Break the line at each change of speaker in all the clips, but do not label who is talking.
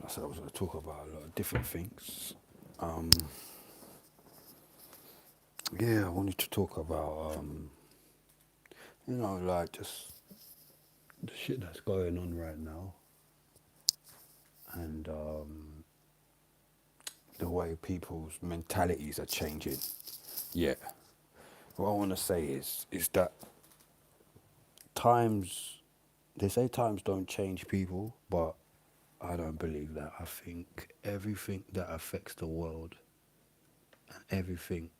said I was going to talk about a lot of different things. Yeah, I wanted to talk about, like just the shit that's going on right now and the way people's mentalities are changing. Yeah. What I want to say is that times, they say times don't change people, but I don't believe that. I think everything that affects the world and everything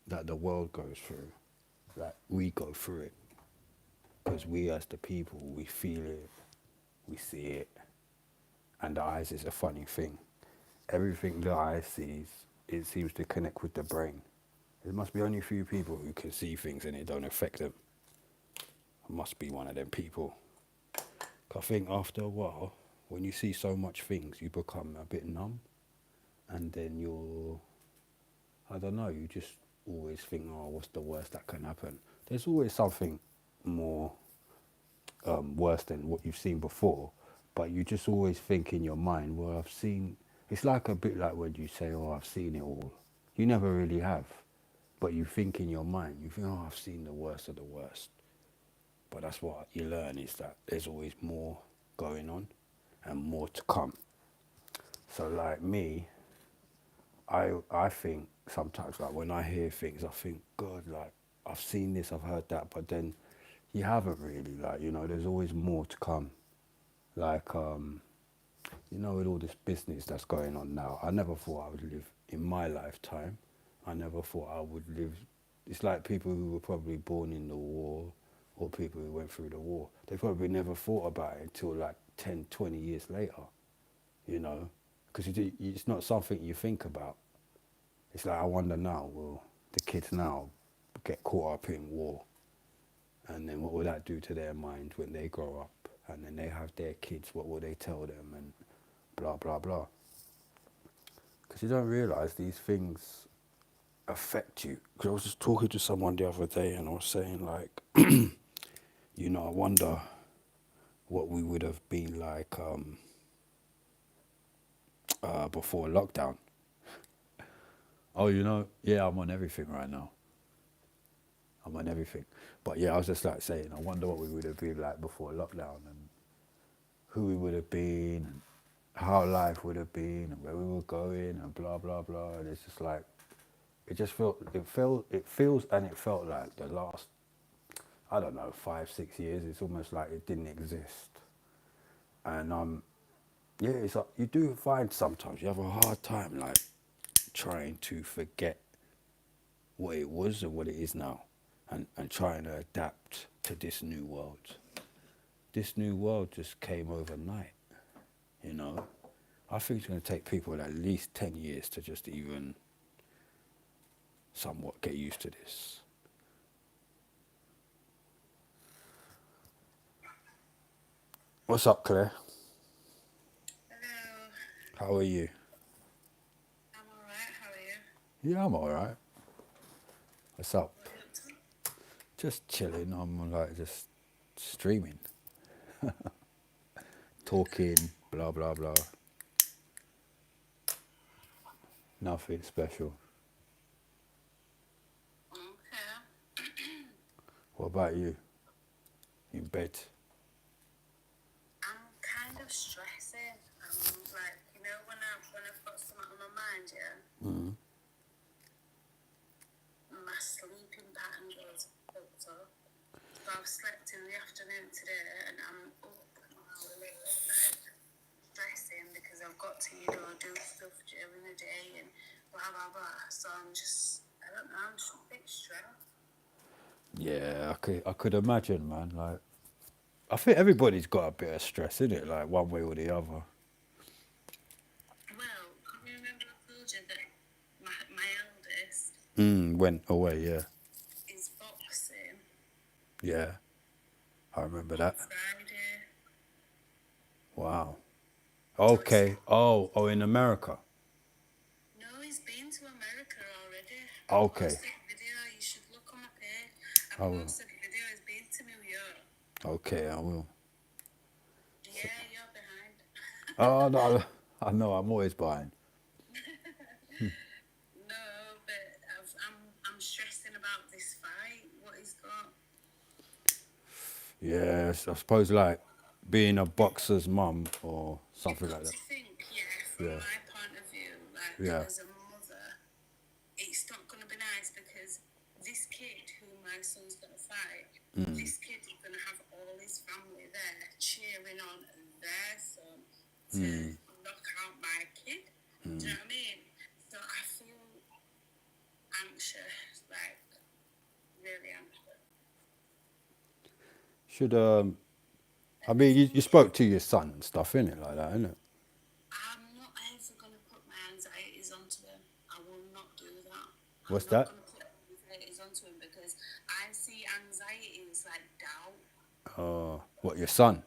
that the world goes through, like we go through it. Because we as the people, we feel it, we see it, and the eyes is a funny thing. Everything the eye sees, it seems to connect with the brain. There must be only a few people who can see things and it don't affect them. I must be one of them people. I think after a while, when you see so much things, you become a bit numb, and then I don't know, you just always think, oh, what's the worst that can happen? There's always something more worse than what you've seen before, but you just always think in your mind, well, I've seen, it's like a bit like when you say, oh, I've seen it all. You never really have, but you think in your mind, you think, oh, I've seen the worst of the worst. But that's what you learn, is that there's always more going on and more to come. So like me, I think sometimes, like when I hear things, I think, God, like I've seen this, I've heard that, but then you haven't really, like, there's always more to come. Like, with all this business that's going on now, I never thought I would live in my lifetime. I never thought I would live. It's like people who were probably born in the war or people who went through the war. They probably never thought about it until like 10, 20 years later, because it's not something you think about. It's like, I wonder now, will the kids now get caught up in war? And then what will that do to their mind when they grow up? And then they have their kids, what will they tell them? And blah, blah, blah. Because you don't realise these things affect you. Because I was just talking to someone the other day and I was saying, like, I wonder what we would have been like before lockdown. Oh, yeah, I'm on everything right now. I'm on everything. But yeah, I was just like saying, I wonder what we would have been like before lockdown and who we would have been and how life would have been and where we were going and blah, blah, blah. And it's just like, it feels and it felt like the last, I don't know, 5, 6 years, it's almost like it didn't exist. And yeah, it's like, you do find sometimes you have a hard time like trying to forget what it was and what it is now, and trying to adapt to this new world. This new world just came overnight, I think it's going to take people at least 10 years to just even somewhat get used to this. What's up, Claire?
Hello,
How are you?
I'm alright. How are you?
Yeah, I'm alright. What's up?
What are you up to?
Just chilling. I'm like just streaming, talking, blah, blah, blah. Nothing special.
Okay.
What about you? In bed?
I'm kind of stressing. Like, when I've got something on my mind, yeah,
Mm.
my sleeping pattern goes fucked up. So I've slept in the afternoon today, and I'm up now a little bit, like stressing because I've got to, do stuff during the day and blah blah blah. So I don't know, I'm just a bit stressed.
Yeah, I could imagine, man. Like, I think everybody's got a bit of stress in it, like one way or the other.
Well, can you remember I told you that my eldest
Went away, yeah.
is boxing
Yeah, I remember
on
that.
Friday.
Wow.
So it's
Okay. Oh, in America.
no, he's been to America already. I've
Okay.
posted a video. You should look on my page. I've
I will.
posted a video. He's been to New York.
Okay, I will. So,
Yeah, you're behind.
oh no, I know, I'm always buying.
No, but I'm stressing about this fight. What he's got.
Yes, I suppose like being a boxer's mum or
You've
something
got
like that.
to think, yeah, from
Yeah,
my point of view, like
yeah.
as a mother, it's not going to be nice because this kid who my son's going to fight, this kid is going to have all his family there cheering on their son to knock out my kid. Do you know what I mean? So I feel anxious, like really anxious.
Should I
And the
mean,
thing
you
is,
spoke to your son and stuff, innit? Like that, innit?
I'm not ever going to put my anxieties onto him. I will not do that. I'm
What's
not
that?
going to put anxieties onto him because I see anxiety as like doubt.
What, your son?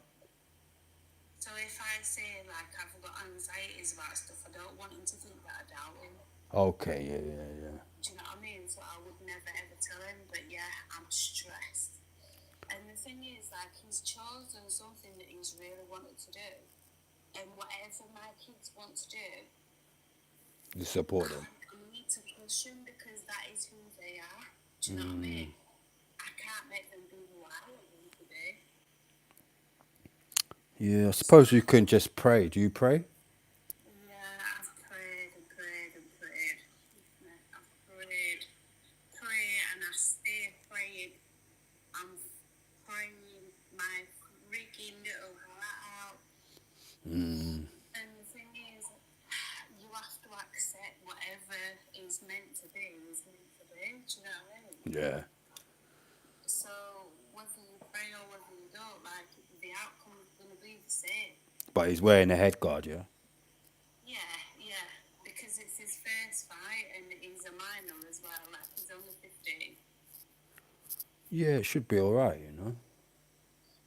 So if I say like I've got anxieties about stuff, I don't want him to think that I doubt him.
Okay, yeah, yeah, yeah.
Do you know what I mean? So I would never ever tell him, but yeah, I'm stressed. And the thing is, like, he's chosen something that he's really wanted to do. And whatever my kids want to do,
You support them.
I need to push them because that is who they are. Do you know what I mean? I can't make them be who I want them to be.
Yeah, I
So,
suppose you can just pray. Do you pray?
yeah, I've prayed and prayed and prayed. I've prayed, and I stay praying. I'm praying my freaking little heart out. And the thing is, you have to accept whatever is meant to be is meant to be. Do you know what I mean?
Yeah.
So whether you pray or whether you don't, like the outcome is going to be the same.
But he's wearing a head guard, yeah?
Yeah, yeah, because it's his first fight and he's a minor as well. Like he's only 15.
Yeah, it should be alright, you know?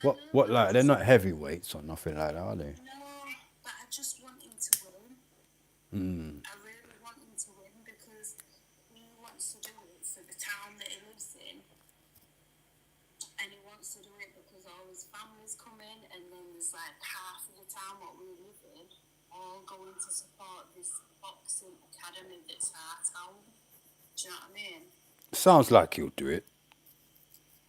I know,
What,
but I
like, they're
just
not heavyweights or nothing like that, are they?
no, but I just want him to win. I really want him to win because he wants to do it for the town that he lives in, and he wants to do it because all his family's coming, and then there's like half of the town what we live in all going to support this boxing academy that's our town. Do you know what I mean?
Sounds like he'll do it.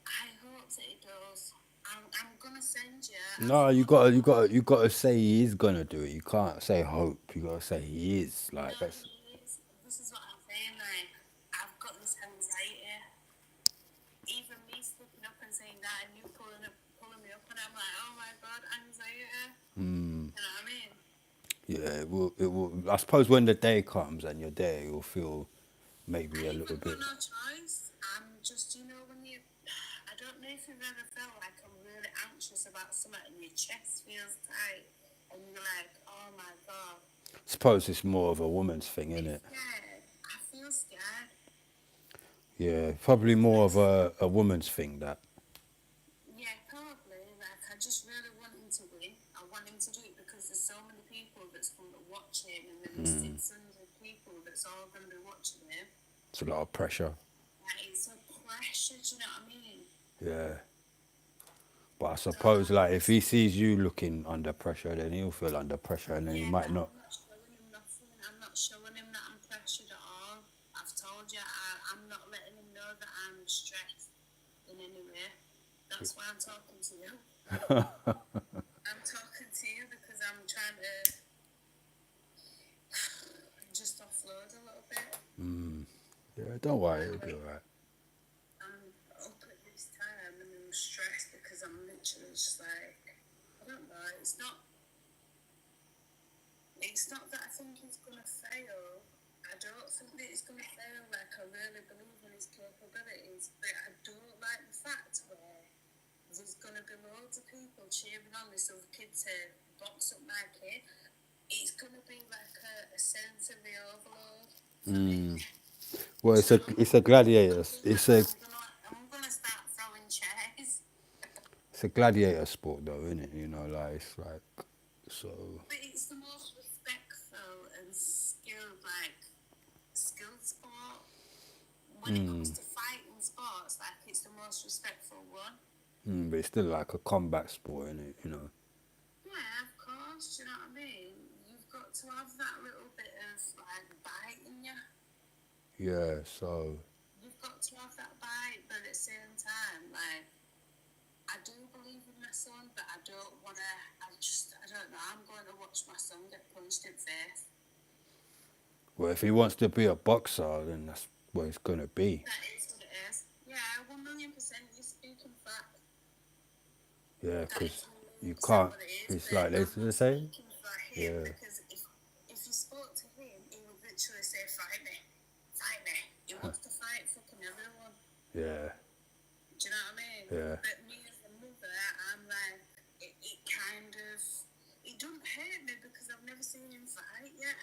I hope that he does. I'm gonna send you a
No,
photo.
you gotta say he is gonna do it. You can't say hope. You gotta say he is.
No,
Like that's.
he is. This is what I'm saying. Like I've got this anxiety. Even me slipping up and saying that, and you pulling me up, and I'm like, oh my god, anxiety. You know what I mean?
Yeah, it will. It will. I suppose when the day comes and you're there, you'll feel maybe
I
a little
haven't got
bit.
no choice. I'm just, when you, I don't know if you've ever felt like I'm really anxious about something and your chest feels tight and you're like, oh my god,
Suppose it's more of a woman's thing, isn't
I'm
it?
scared. I feel scared.
Yeah, probably more of a woman's thing. That.
Yeah, probably. Like, I just really want him to win. I want him to do it because there's so many people that's going to watch him and then there's 600 people that's all going to be watching him.
It's a lot of pressure.
Like, it's a pressure, do you know what I mean?
Yeah. But I
So
suppose like if he sees you looking under pressure, then he'll feel under pressure, and then he
yeah,
might
but
not.
I'm not showing him nothing. I'm not showing him that I'm pressured at all. I've told you, I'm not letting him know that I'm stressed in any way. That's why I'm talking to you. I'm talking to you because I'm trying to just offload a little bit.
Yeah, don't worry, it'll be alright.
I'm up at this time and I'm stressed because I'm literally just like, I don't know, it's not that I think he's going to fail. I don't think that he's going to fail. Like, I really believe in his capabilities, but I don't like the fact where there's going to be loads of people cheering on this other kid to box up my kid. It's going to be like a sensory overload for me.
Well,
So
it's a gladiator.
I'm gonna start throwing chairs.
It's a gladiator sport, though, isn't it? You know, like it's like so.
But it's the most respectful and skilled sport. When it comes to fighting sports, like it's the most respectful one.
But it's still like a combat sport, isn't it? You know.
Yeah, of course. Do you know what I mean? You've got to have that little bit of like bite in you.
Yeah, so
You've got to have that bite, but at the same time, like, I do believe in my son, but I don't want to. I don't know. I'm going to watch my son get punched in the face.
well, if he wants to be a boxer, then that's what it's gonna be.
That is what it is. Yeah, 1,000,000%. You're speaking fact.
Yeah,
That is
because you
1,000,000%
can't.
what it is.
It's
But
like
I'm
they
not
say.
speaking for him
Yeah,
because if you spoke to him, he would literally say, "Fight me, fight me." He wants to fight fucking everyone.
yeah,
Do you know what I mean?
yeah.
But me as a mother, I'm like, it kind of, it doesn't hurt me because I've never seen him fight yet.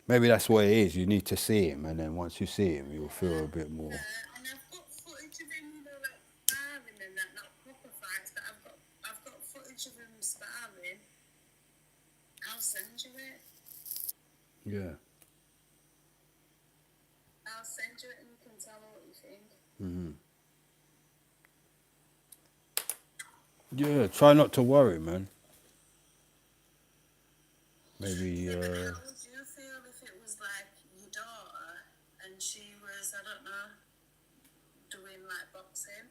Maybe that's what it is. You need to see him, and then once you see him, you'll feel a bit more.
Yeah, and I've got footage of him, you know, like sparring and that, not proper fights, but I've got footage of him sparring. I'll send you it.
Yeah.
I'll send you it and you can tell me what you think.
Yeah. Try not to worry, man. Maybe.
Yeah, but how would you feel if it was like your daughter and she was, I don't know, doing like boxing?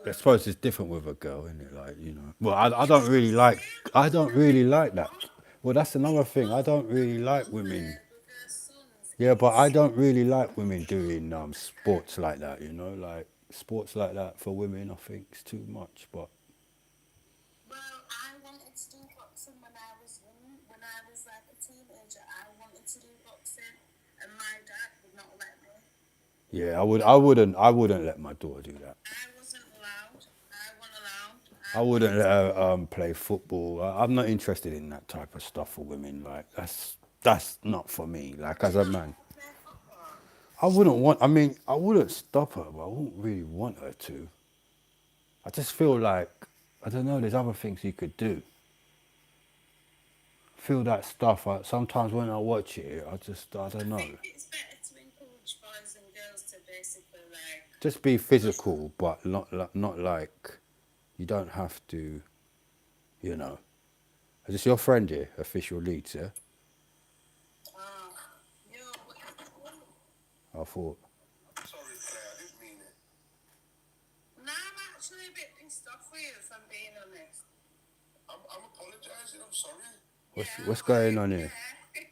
I suppose it's different with a girl, isn't it? Like, you know. Well, I don't really like. I don't really like that. Well, that's another thing. I don't really like women.
With her sons,
Yeah, but I don't really like women doing sports like that. You know, like sports like that for women. I think it's too much. But
well, I wanted to do boxing when I was young. When I was like a teenager, I wanted to do boxing, and my dad would not let me.
yeah, I wouldn't let my daughter do that.
I wasn't allowed. I wasn't allowed.
I wouldn't let her play football. I'm not interested in that type of stuff for women. Like that's not for me. Like as a man,
play football.
I wouldn't want. I mean, I wouldn't stop her, but I wouldn't really want her to. I just feel like I don't know. There's other things you could do. Feel that stuff. Sometimes when I watch it, I don't
I
know.
think it's better to encourage boys and girls to basically like.
Just be physical, but not like you don't have to. You know. Is this your friend here? Official Leeds, yeah.
Oh, yo,
I thought.
Sorry, Claire, I didn't mean it.
now I'm actually a bit pissed off with you, if I'm being honest.
I'm apologising. I'm sorry.
What's going on here?
Yeah.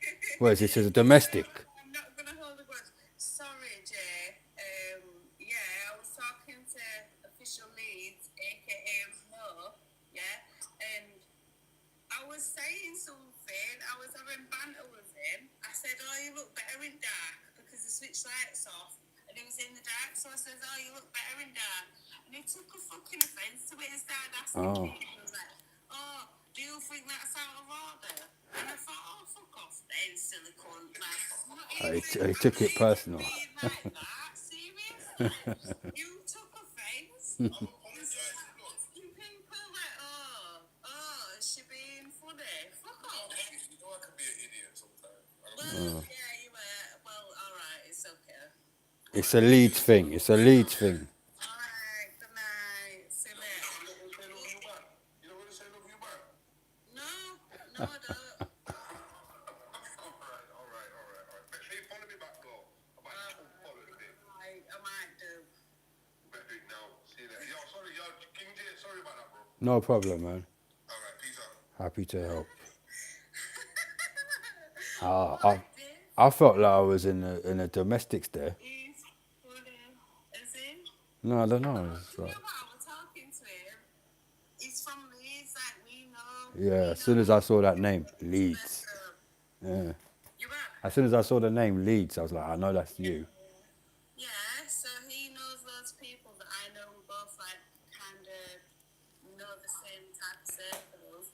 What is this? Is a domestic?
I'm not gonna hold a grudge. Sorry, Jay. Yeah, I was talking to official Leeds, aka Mo. Yeah, and I was saying something. I was having banter with him. I said, "Oh, you look better in dark," because the switch lights off, and he was in the dark. So I said, "Oh, you look better in dark," and he took a fucking offence to it and started asking
Oh.
me. He was like, "Oh, do you think that's out of order?" And I thought, "Oh, fuck off, then, silly cunt." Like, not
He,
even,
he
I'm
took
not
it
even
personal.
being like that. Seriously, you took offence.
I'm apologising. Look,
Asking people like, oh, is she being funny? Fuck off.
you know I can be an idiot sometimes.
Well, yeah, you were. Well, alright, it's okay.
It's a Leeds thing. It's a Leeds thing.
Alright, good night. See you later.
You don't want to say love you back. You don't want to say love you back.
No, no, I don't.
All right. Make sure you follow me back, though. I might follow it a bit.
I might do.
You better do it now. See you later. Yo, sorry, King J, sorry about that, bro.
No problem, man.
All right, peace out.
Happy to help.
What
I
did?
I felt like I was in a domestics there.
He's funny. Is he?
No, I don't know.
Do
It's
you
like,
know what? We're talking to him. He's from Leeds, like we know.
yeah.
We
As soon
know
as I saw that name,
the
Leeds.
best,
Yeah.
You are?
As soon as I saw the name Leeds, I was like, I know that's you.
Yeah, so he knows those people that I know. We both like kind of know the same type of circles.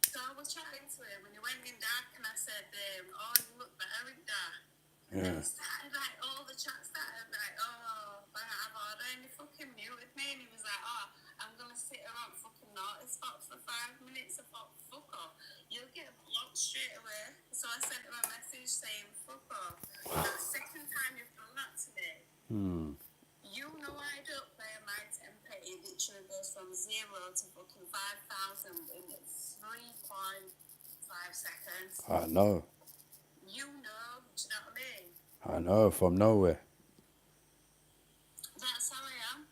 So I was chatting to him and he went in dark and I said, "Oh, you look better in dark." And then
Yeah.
it started like all the chat started like, "Oh, bang out of order," and he fucking muted me and he was like, "Oh, I'm gonna sit around fucking naughty spot for 5 minutes." I thought, "Fuck off, you'll get blocked straight away." So I sent him a message saying, "Fuck off. That's the second time you've done that to me." You know I don't play my temper. It literally goes from 0 to fucking 5,000 in 3.5 5 seconds.
I know.
You know, do you know what I mean?
I know, from nowhere.
That's how I am.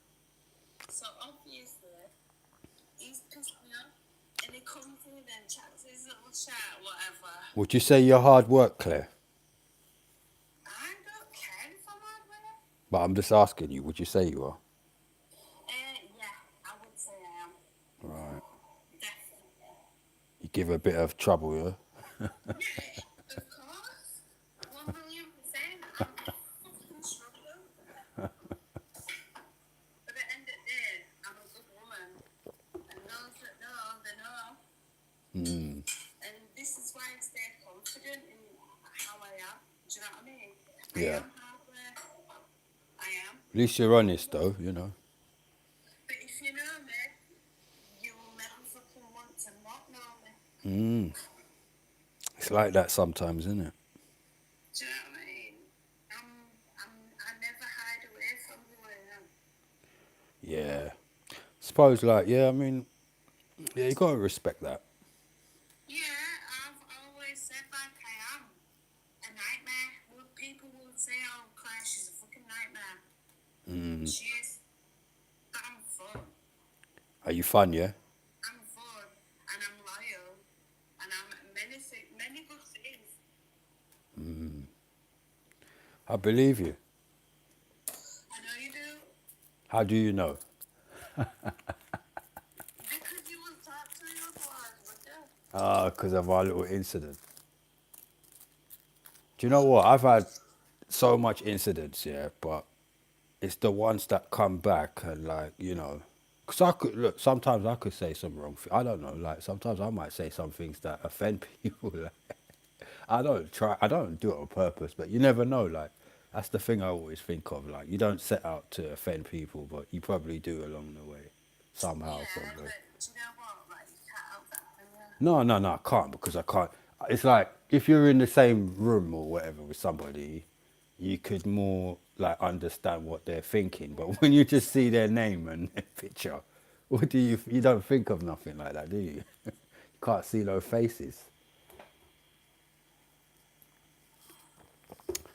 So obviously, he's pissed me off. And he comes in and chats his little chat, whatever.
Would you say you're hard work, Claire?
I don't care if I'm hard work.
But I'm just asking you, would you say you are?
Yeah, I would say I am.
Right.
Definitely.
You give a bit of trouble, yeah?
Yeah, of course. 1,000,000%. I'm fucking struggling. But at the end of the day, I'm a good woman. And those that know, they know.
Mm.
And this is why I stay confident in how I am. Do you know what I mean?
Yeah.
I am hard work. I am.
At least you're honest, though, you know.
But if you know me, you will never fucking want to not know me.
Mm. It's like that sometimes, isn't it?
Do you know what I mean? I never hide away from who I am.
Yeah. Suppose, like, yeah, I mean, yeah, you got to respect that.
Yeah, I've always said like I am a nightmare. People will say, "Oh, Claire, she's a fucking nightmare."
Mm.
She is. But I'm fun.
Are you fun, yeah?
I'm fun, and I'm loyal, and I'm many good things.
Mm. I believe you.
I know you do.
How do you know?
Because you will talk to me otherwise, would you?
Because of our little incident. Do you know what? I've had so much incidents, yeah, but it's the ones that come back and, like, you know, because I could look. Sometimes I could say some wrong. I don't know. Like sometimes I might say some things that offend people. Like, I don't try. I don't do it on purpose, but you never know. Like that's the thing I always think of. Like you don't set out to offend people, but you probably do along the way, somehow,
Yeah,
some way.
but do you know what? Like, you can't help that, can you?
No, I can't because I can't. It's like if you're in the same room or whatever with somebody, you could more like understand what they're thinking. But when you just see their name and their picture, what do you don't think of nothing like that, do you? You can't see no faces.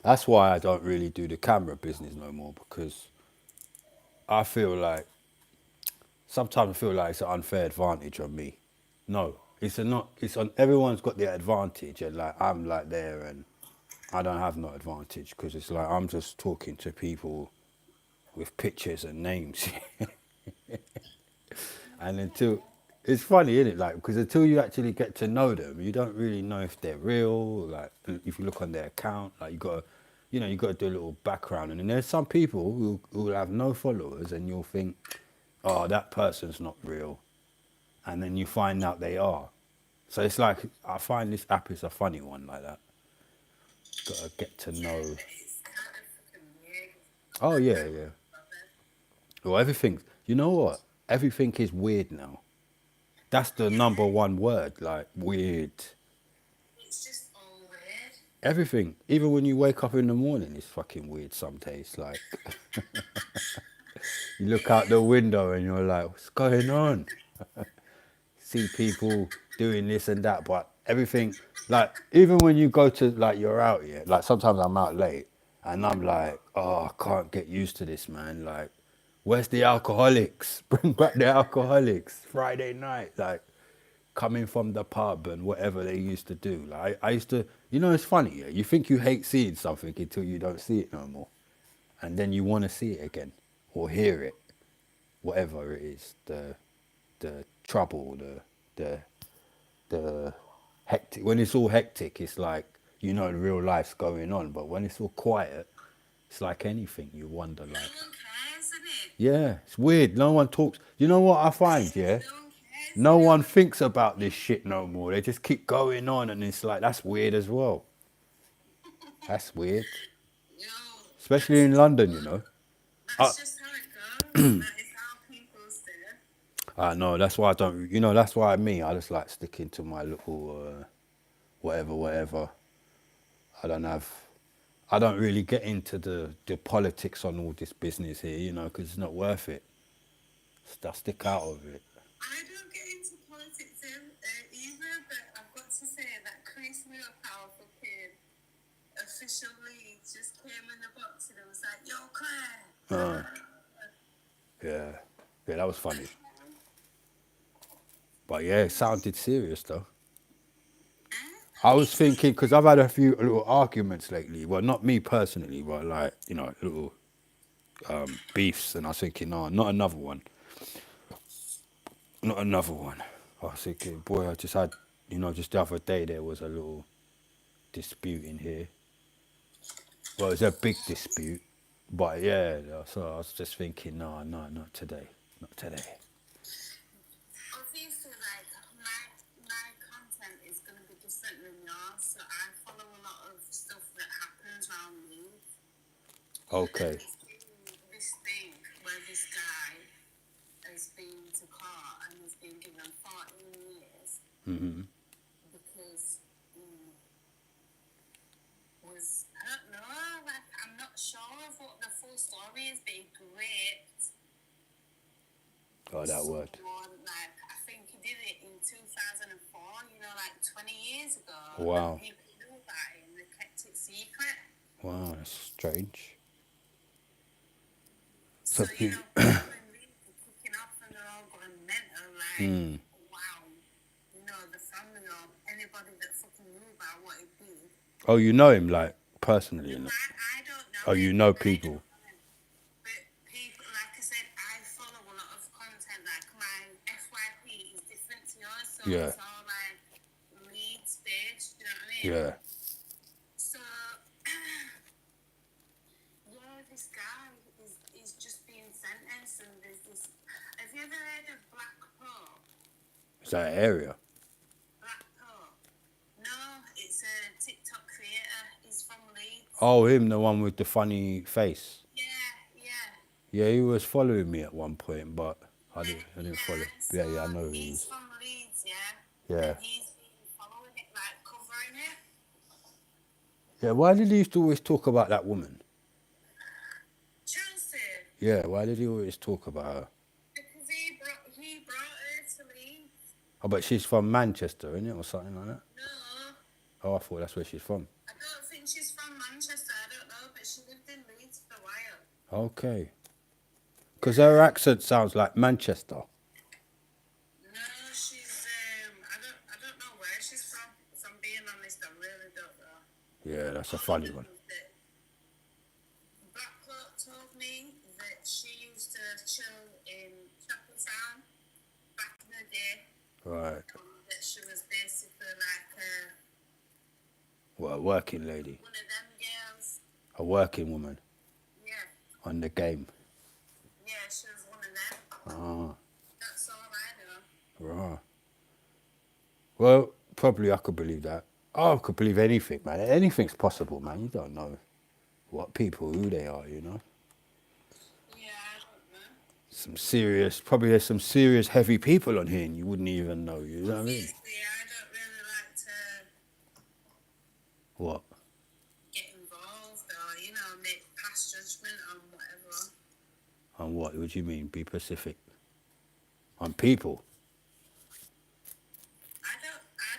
That's why I don't really do the camera business no more because I feel like sometimes I feel like it's an unfair advantage on me. No, it's a not. It's on. Everyone's got their advantage, and like I'm like there, and I don't have no advantage because it's like I'm just talking to people with pictures and names, and until it's funny, isn't it? Like because until you actually get to know them, you don't really know if they're real. Like if you look on their account, like you got to, you know, you got to do a little background, and then there's some people who will have no followers, and you'll think, oh, that person's not real, and then you find out they are. So it's like I find this app is a funny one like that. Got to get to
Yeah,
know.
but it's kind of fucking weird.
Oh
I
yeah,
can't
yeah.
love it.
Well, everything. You know what? Everything is weird now. That's the number
Yeah,
one word. Like weird.
it's just all weird.
Everything. Even when you wake up in the morning, it's fucking weird some days. Like you look
It
out the
is.
window and you're like, what's going on? See people doing this and that, but everything. Like even when you go to like you're out here. Like sometimes I'm out late and I'm like, oh, I can't get used to this, man. Like, where's the alcoholics? Bring back the alcoholics. Friday night, like coming from the pub and whatever they used to do. Like I used to, you know, it's funny. Yeah? You think you hate seeing something until you don't see it no more, and then you want to see it again or hear it, whatever it is. The trouble, the the hectic. When it's all hectic, it's like you know the real life's going on. But when it's all quiet, it's like anything. You wonder,
No
like,
one cares, innit?
yeah, it's weird. No one talks. You know what I find? Yeah,
No one cares.
no one thinks about this shit no more. They just keep going on, and it's like that's weird as well. That's weird,
Yo,
especially
that's
in
just
London. You
what?
know.
That's just how it goes. That is how people say.
I know. That's why I don't. You know. That's why me. I just like sticking to my little whatever. I don't have. I don't really get into the politics on all this business here. You know, because it's not worth it. I stick out of it.
I don't get into politics either, but I've got to say that piss me off how fucking official leads just came in the box and it was like, yo, Claire.
Yeah. Yeah, that was funny. But yeah, it sounded serious though. I was thinking, because I've had a few little arguments lately. Well, not me personally, but like, you know, little beefs. And I was thinking, no, not another one. Not another one. I was thinking, boy, I just had, you know, just the other day there was a little dispute in here. Well, it was a big dispute. But yeah, so I was just thinking, no, not today. Not today.
Obviously, like, my content is going to be different than yours, so I follow a lot of stuff that happens around me.
Okay.
This thing where this guy has been to court and has been given 14 years because he was, I don't know, like, I'm not sure of what the full story is, but he raped
Oh, that word.
someone, like, I think he did it in 2004, you know, like 20 years ago.
Wow.
And people knew about it and they kept it secret.
Wow, that's strange.
So,
So
you
pe-
know, people in Leeds are kicking off and they're all going mental, like, wow, you know, the family or anybody that fucking knew about what he did.
oh, you know him, like, personally?
No,
innit?
I don't know
Oh,
him.
you know
I
people.
don't know him. But people, like I said, I follow a lot of content, like my FYP is different to yours, so
Yeah.
it's all like Leeds based, you know what I mean?
Yeah.
So, yeah, this guy is just being sentenced, and there's this. Have you ever heard of Black Pope?
Is that an area?
Black Pope? No, it's a TikTok creator. He's from Leeds.
Oh, him, the one with the funny face.
Yeah.
Yeah, he was following me at one point, but I didn't follow.
So
Yeah, I know who he
he's
is.
from Leeds, yeah.
Yeah.
And he's been following it, like covering it.
Yeah, why did he used to always talk about that woman?
Chelsea,
Yeah, why did he always talk about her?
because he brought her to Leeds.
Oh, but she's from Manchester, isn't it, or something like that?
No,
Oh, I thought that's where she's from.
I don't think she's from Manchester. I don't know, but she lived in Leeds for a while.
Okay. Because her accent sounds like Manchester.
No, she's I don't know where she's from. If I'm being honest, I really don't know.
Yeah, that's a funny one.
Blackcoat told me that she used to chill in Chapeltown back in the day.
Right.
That she was basically like
What, a working lady?
one of them girls.
A working woman
Yeah,
on the game.
yeah, she was one of them.
Ah,
That's all I know.
right. Well, probably I could believe that. Oh, I could believe anything, man. Anything's possible, man. You don't know what people, who they are, you know?
Yeah, I don't know.
Probably there's some serious heavy people on here and you wouldn't even know, you know what I mean?
Obviously, I don't really like to
What?
get involved or, you know, make past judgment on whatever.
On what? What do you mean? Be specific. On people?
I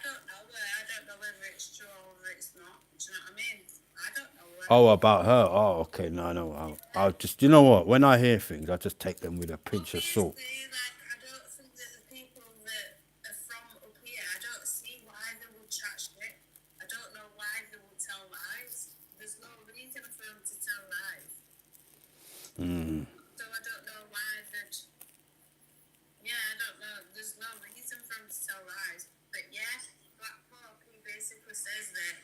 don't know whether it's true or whether it's not. Do you know what I mean? I don't know whether.
Oh, about her? Oh, okay. No. I'll just, you know what? When I hear things, I just take them with a pinch of salt.
Obviously, like, I don't think that the people that are from up here, I don't see why they would chat shit. I don't know why they would tell lies. There's no reason for them to tell lies. So I don't know why they'd. Yeah, I don't know. There's no reason for them to tell lies. But yeah, Black Pope, he basically says that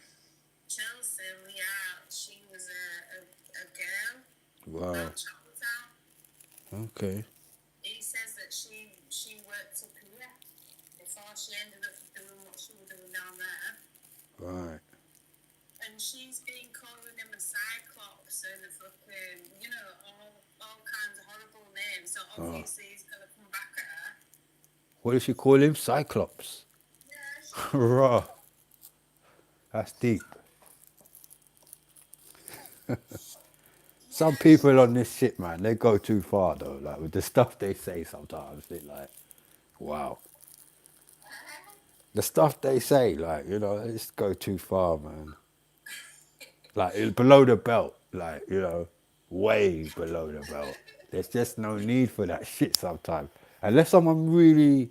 Chelsea Leah, she was a girl
Wow.
from Chapeltown.
Okay.
He says that she worked up here before she ended up doing what she was doing down there.
Right.
And she's been calling him a cyclops and a fucking, you know, all kinds of horrible names. So obviously he's gonna come back at her.
What does she call him? Cyclops.
Yeah,
Raw. That's deep. Some people on this shit, man, they go too far though. Like with the stuff they say sometimes, they like, wow. The stuff they say, like, you know, it's go too far, man. Like, it's below the belt, like, you know, way below the belt. There's just no need for that shit sometimes. Unless someone really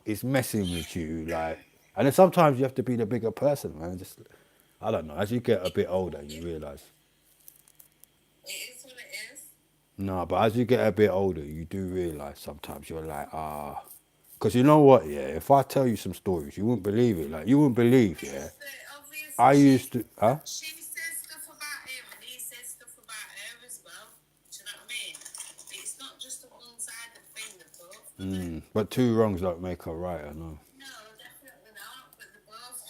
is messing with you, like, and then sometimes you have to be the bigger person, man. Just, I don't know. As you get a bit older, you realize.
It is what it is.
No, but as you get a bit older, you do realize sometimes you're like, because you know what, yeah. If I tell you some stories, you wouldn't believe it. Like, you wouldn't believe, yeah. I
Obviously,
used to, huh?
she says stuff about him and he says stuff about her as well. Do you know what I mean? It's not just a one-sided thing, they're both gonna.
But two wrongs don't make a right, I know.
No, definitely not, but they're both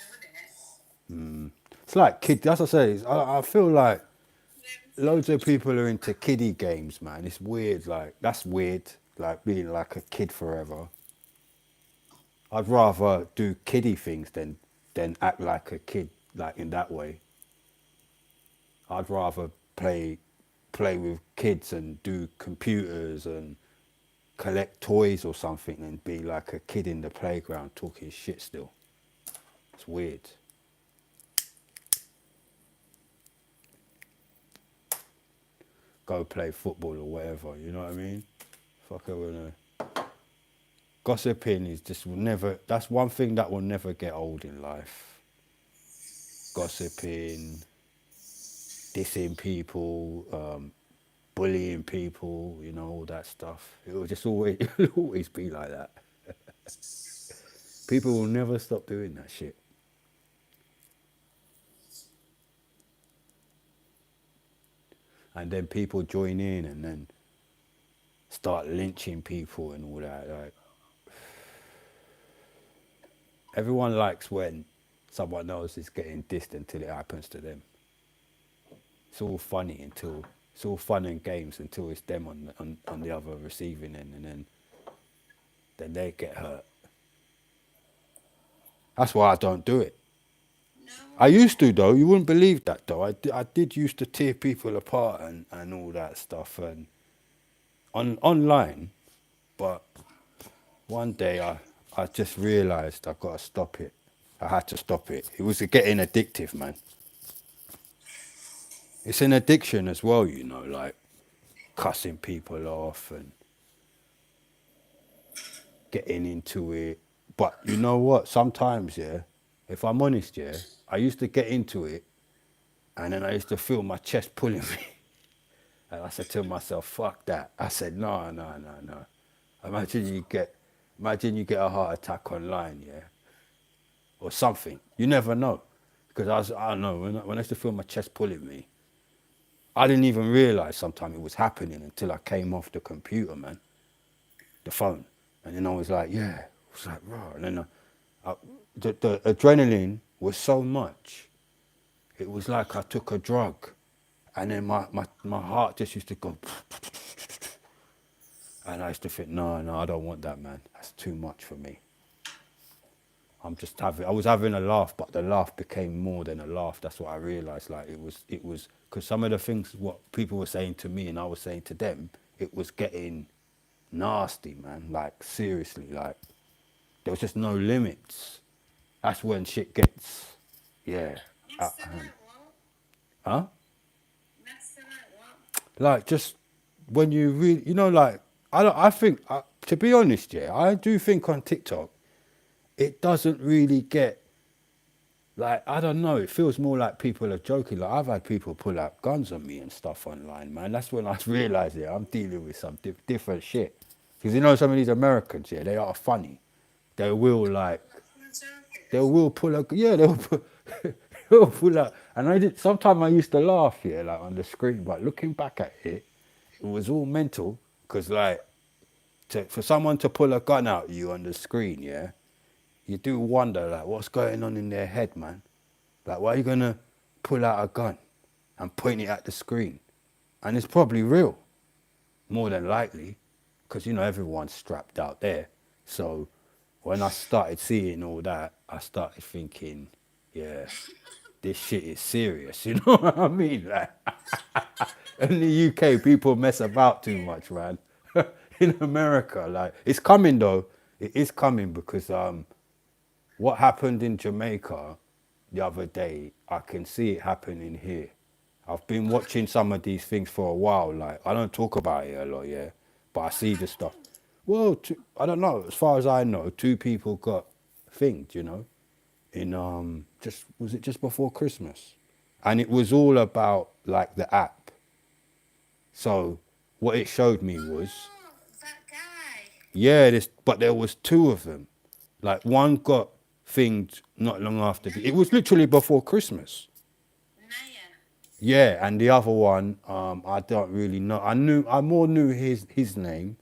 doing it.
It's like kid. That's what I say. I feel like
Them
loads
two
of
just
people are into kiddie games, man. It's weird. Like that's weird. Like being like a kid forever. I'd rather do kiddie things than act like a kid, like in that way. I'd rather play with kids and do computers and collect toys or something and be like a kid in the playground talking shit still. It's weird. Go play football or whatever, you know what I mean? Fuck I wanna gossiping is just will never that's one thing that will never get old in life. Gossiping, dissing people, bullying people, you know, all that stuff. It will just always it'll always be like that. People will never stop doing that shit. And then people join in and then start lynching people and all that. Like everyone likes when someone else is getting dissed until it happens to them. It's all funny until it's all fun and games until it's them on the other receiving end, and then they get hurt. That's why I don't do it.
no.
I used to though. You wouldn't believe that though. I did used to tear people apart and all that stuff and online, but one day I just realised I got to stop it. I had to stop it. It was getting addictive, man. It's an addiction as well, you know, like cussing people off and getting into it. But you know what? Sometimes, yeah, if I'm honest, yeah, I used to get into it and then I used to feel my chest pulling me. And I said to myself, fuck that. I said, no, no, no, no. Imagine you get a heart attack online, yeah, or something. You never know. Because I don't know, when I used to feel my chest pulling me, I didn't even realise sometimes it was happening until I came off the computer, man, the phone. And then I was like, yeah. I was like, raw. And then the adrenaline was so much. It was like I took a drug. And then my heart just used to go. And I used to think, no, no, I don't want that, man. That's too much for me. I was having a laugh, but the laugh became more than a laugh. That's what I realised. Like it was, because some of the things what people were saying to me and I was saying to them, it was getting nasty, man. Like seriously, like there was just no limits. That's when shit gets, yeah, out
Messing
of hand.
like what?
Huh?
Messing like what?
Like just when you really, you know, like I think to be honest, yeah, I do think on TikTok it doesn't really get like I don't know. It feels more like people are joking. Like I've had people pull out guns on me and stuff online, man. That's when I realised, yeah, I'm dealing with some different shit. Because you know some of these Americans, yeah, they are funny. They will like they will pull a yeah they'll put they'll pull out. And I did sometimes I used to laugh, yeah, like on the screen, but looking back at it, it was all mental. Because like for someone to pull a gun out at you on the screen, yeah, you do wonder like what's going on in their head, man. Like why are you gonna pull out a gun and point it at the screen? And it's probably real, more than likely, because you know everyone's strapped out there. So when I started seeing all that, I started thinking, yeah, this shit is serious. You know what I mean? Like in the UK, people mess about too much, man. In America, like it's coming though. It is coming because what happened in Jamaica the other day, I can see it happening here. I've been watching some of these things for a while. Like, I don't talk about it a lot, yeah, but I
What
see the stuff.
happened?
Well, I don't know. As far as I know, two people got thinged, you know, in just was it just before Christmas, and it was all about like the app. So what it showed me was,
Oh, that guy.
yeah, this, but there was two of them. Like one got thinged not long after. It was literally before Christmas.
Naya.
Yeah, and the other one, I don't really know. I more knew his name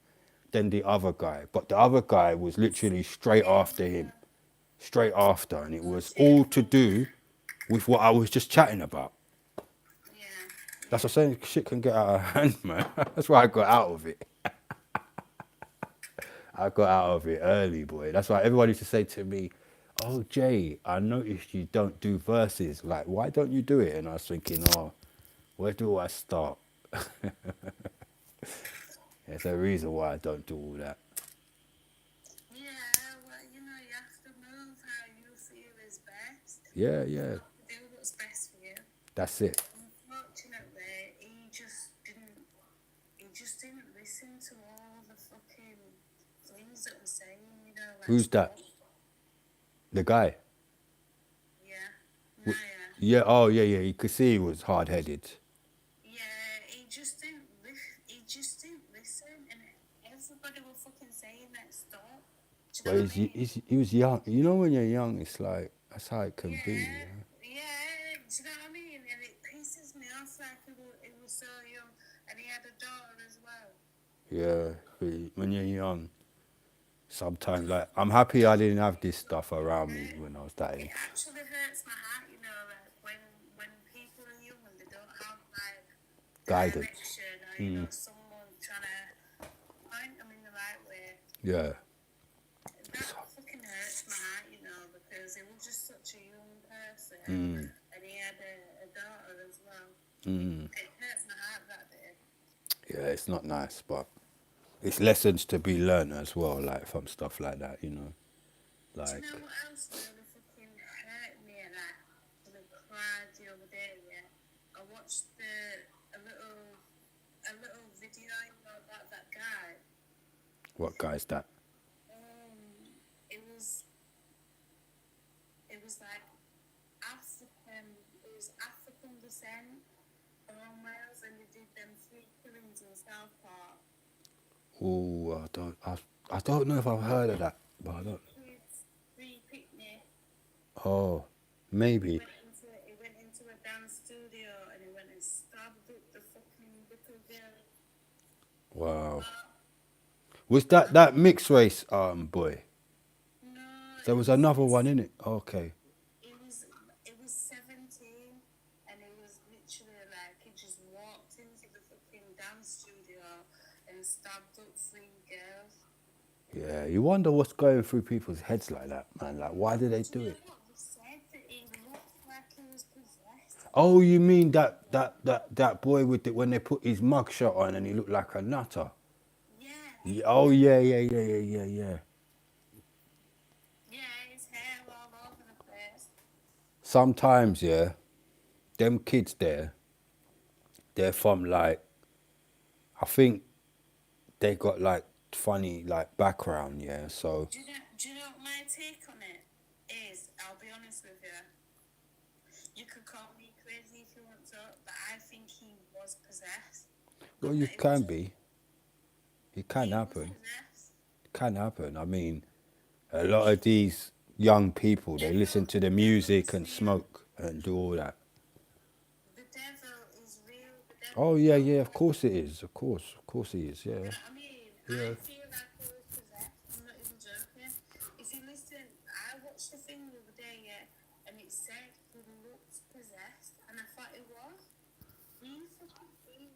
than the other guy, but the other guy was literally straight after him, straight after, and it was all to do with what I was just chatting about.
Yeah.
That's what I'm saying. Shit can get out of hand, man. That's why I got out of it. I got out of it early, boy. That's why everybody used to say to me, "Oh, Jay, I noticed you don't do verses. Like, why don't you do it?" And I was thinking, "Oh, where do I start?" There's a reason why I don't do all that.
Yeah, well, you know, you have to move how you feel is best.
Yeah, yeah,
Do what's best for you.
that's it.
Unfortunately, he just didn't listen to all the fucking things that were saying, you know, like
Who's that?
stuff.
The guy.
Yeah.
W-
Naya.
Yeah. Oh, yeah, yeah. You could see he was hard headed.
Yeah, he just didn't listen, and everybody was fucking saying that stop. Do you
But
know what I mean?
he was young. You know, when you're young, it's like that's how it can be.
Yeah,
Yeah.
yeah. Do you know what I mean? And it pisses me off like he was so young, and he had a daughter as well.
Yeah, when you're young, sometimes like I'm happy I didn't have this stuff around me when I was that
It
age.
actually hurts my heart, you know, like when people are young and they don't have like
Guidance.
direction or you know someone trying to point them in the right way.
Yeah.
That fucking hurts my heart, you know, because he was just such a young person and he had a daughter as well. It hurts my heart that day.
Yeah, it's not nice, but it's lessons to be learned as well, like from stuff like that, you know.
Do you
Like,
know what else really fucking hurt me and I cried the other day? Yeah, I watched a little video about that guy.
what guy's that?
It was like African. It was African descent from Wales, and they did them 3 killings in South Park.
Oh, I don't know if I've heard of that, but I don't.
Kids, free picnic.
Oh, maybe.
He went into a dance studio and he went and stabbed up the fucking little girl.
Wow. Was that mixed race boy?
No,
There was another one in it. Okay.
it was 17 and it was literally like he just walked into the fucking dance studio and stabbed up 3 girls.
Yeah, you wonder what's going through people's heads like that, man. Like, why do they
Do
do
you know
it?
what they said? That he looked like he was possessed.
Oh, you mean that boy with the, when they put his mugshot on and he looked like a nutter?
Yeah,
Yeah, oh yeah, yeah, yeah, yeah, yeah, yeah.
yeah, his hair all over the place.
Sometimes, yeah, them kids there, they're from like, I think they got like funny like background, yeah. So
Do you know what my take on it is? I'll be honest with you. You could call me crazy if you want to, but I think he was possessed.
well,
Not
you
that he
can
was.
be. It
He
can
was
happen.
possessed.
It can happen. I mean, a lot of these young people they listen to the
The devil
music
is
and
real.
smoke and do all that.
The devil is real. The devil
Oh
is
yeah,
out
yeah. Of
there.
course it is. Of course he is.
You
Yeah,
know what I mean?
yeah.
I feel like he was possessed. I'm not even joking. If you listen, I watched the thing the other day, yeah, and it said he looked possessed, and I thought it was. He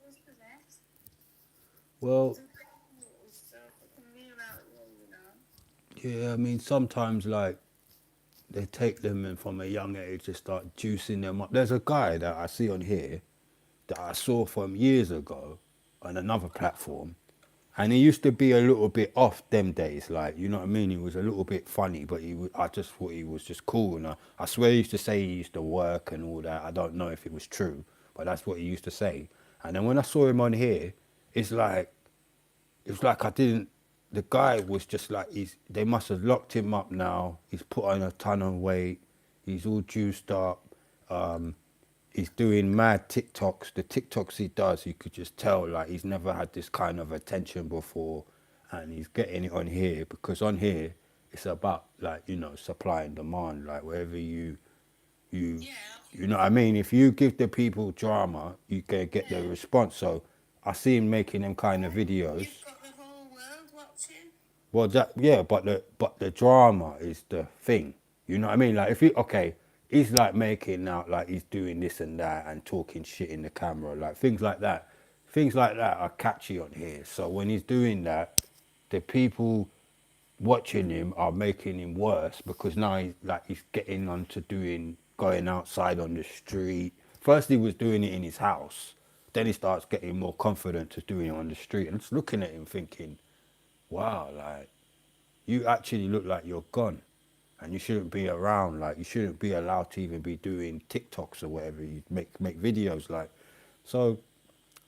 was possessed.
Well,
The devil is so fucking real out there, you know.
yeah. I mean, sometimes like they take them and from a young age to start juicing them up. There's a guy that I see on here that I saw from years ago on another platform, And he used to be a little bit off them days, like, you know what I mean? He was a little bit funny, but I just thought he was just cool. And I swear he used to say he used to work and all that. I don't know if it was true, but that's what he used to say. And then when I saw him on here, it's like, I didn't, the guy was just like, they must have locked him up now. He's put on a ton of weight. He's all juiced up. He's doing mad TikToks. The TikToks he does, you could just tell like he's never had this kind of attention before, and he's getting it on here because on here it's about like, you know, supply and demand. Like wherever you
Yeah.
you know what I mean. If you give the people drama, you can get the response. So I see him making them kind of videos.
You've got the whole world watching.
Well, that yeah, but the drama is the thing. You know what I mean? Like if he okay, he's like making out like he's doing this and that and talking shit in the camera, like things like that. Things like that are catchy on here. So when he's doing that, the people watching him are making him worse because now he's getting on to going outside on the street. First he was doing it in his house. Then he starts getting more confident to doing it on the street. And just looking at him thinking, wow, like you actually look like you're gone and you shouldn't be around. Like you shouldn't be allowed to even be doing TikToks or whatever. You make videos like. So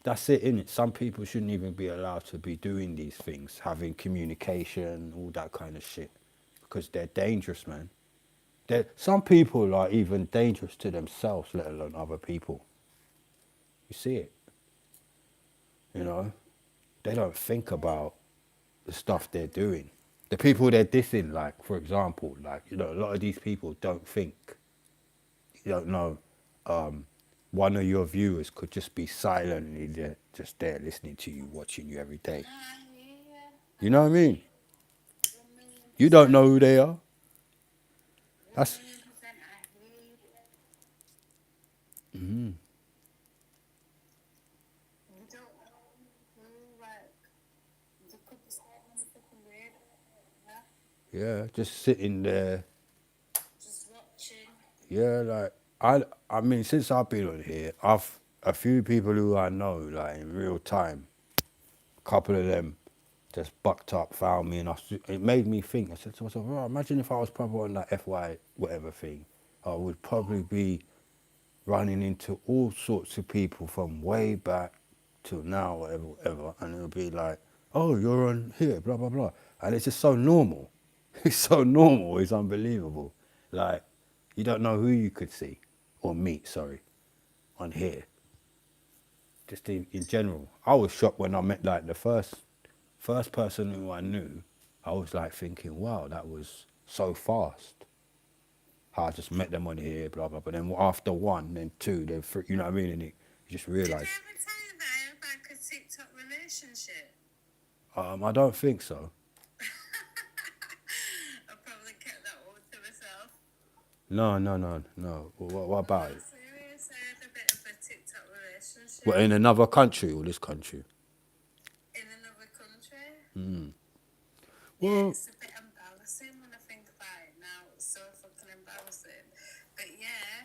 that's it, innit? Some people shouldn't even be allowed to be doing these things, having communication, all that kind of shit, because they're dangerous, man. Some people are even dangerous to themselves, let alone other people. You see it, you know? They don't think about the stuff they're doing. The people they're dissing, like, for example, like, you know, a lot of these people don't think, you don't know, one of your viewers could just be silently there, just there listening to you, watching you every day.
Yeah.
You know what I mean?
1,000,000%.
You don't know who they are. That's
1,000,000%. I hear you.
mm-hmm.
You don't know who, like, you could be saying anything weird. Yeah.
Yeah, just sitting there.
Just watching.
Yeah, like I mean, since I've been on here, I've a few people who I know, like in real time. A couple of them just bucked up, found me, and it made me think. I said to myself, oh, imagine if I was probably on that FY whatever thing, I would probably be running into all sorts of people from way back till now, whatever, and it'll be like, oh, you're on here, blah blah blah, and it's just so normal. It's so normal. It's unbelievable. Like you don't know who you could see or meet. Sorry, on here. Just in general, I was shocked when I met like the first person who I knew. I was like thinking, wow, that was so fast. How I just met them on here, blah blah. But then after one, then two, then three. You know what I mean? And you just
Did I
realise.
ever tell you that I had like a TikTok relationship?
I don't think so.
I probably kept that all to myself.
No. What about
I'm
it?
serious. I had a bit of a TikTok relationship
What, in another country or this country?
in another country.
Mm.
Yeah,
Well,
it's a bit embarrassing when I think about it now. It's so fucking embarrassing. But yeah,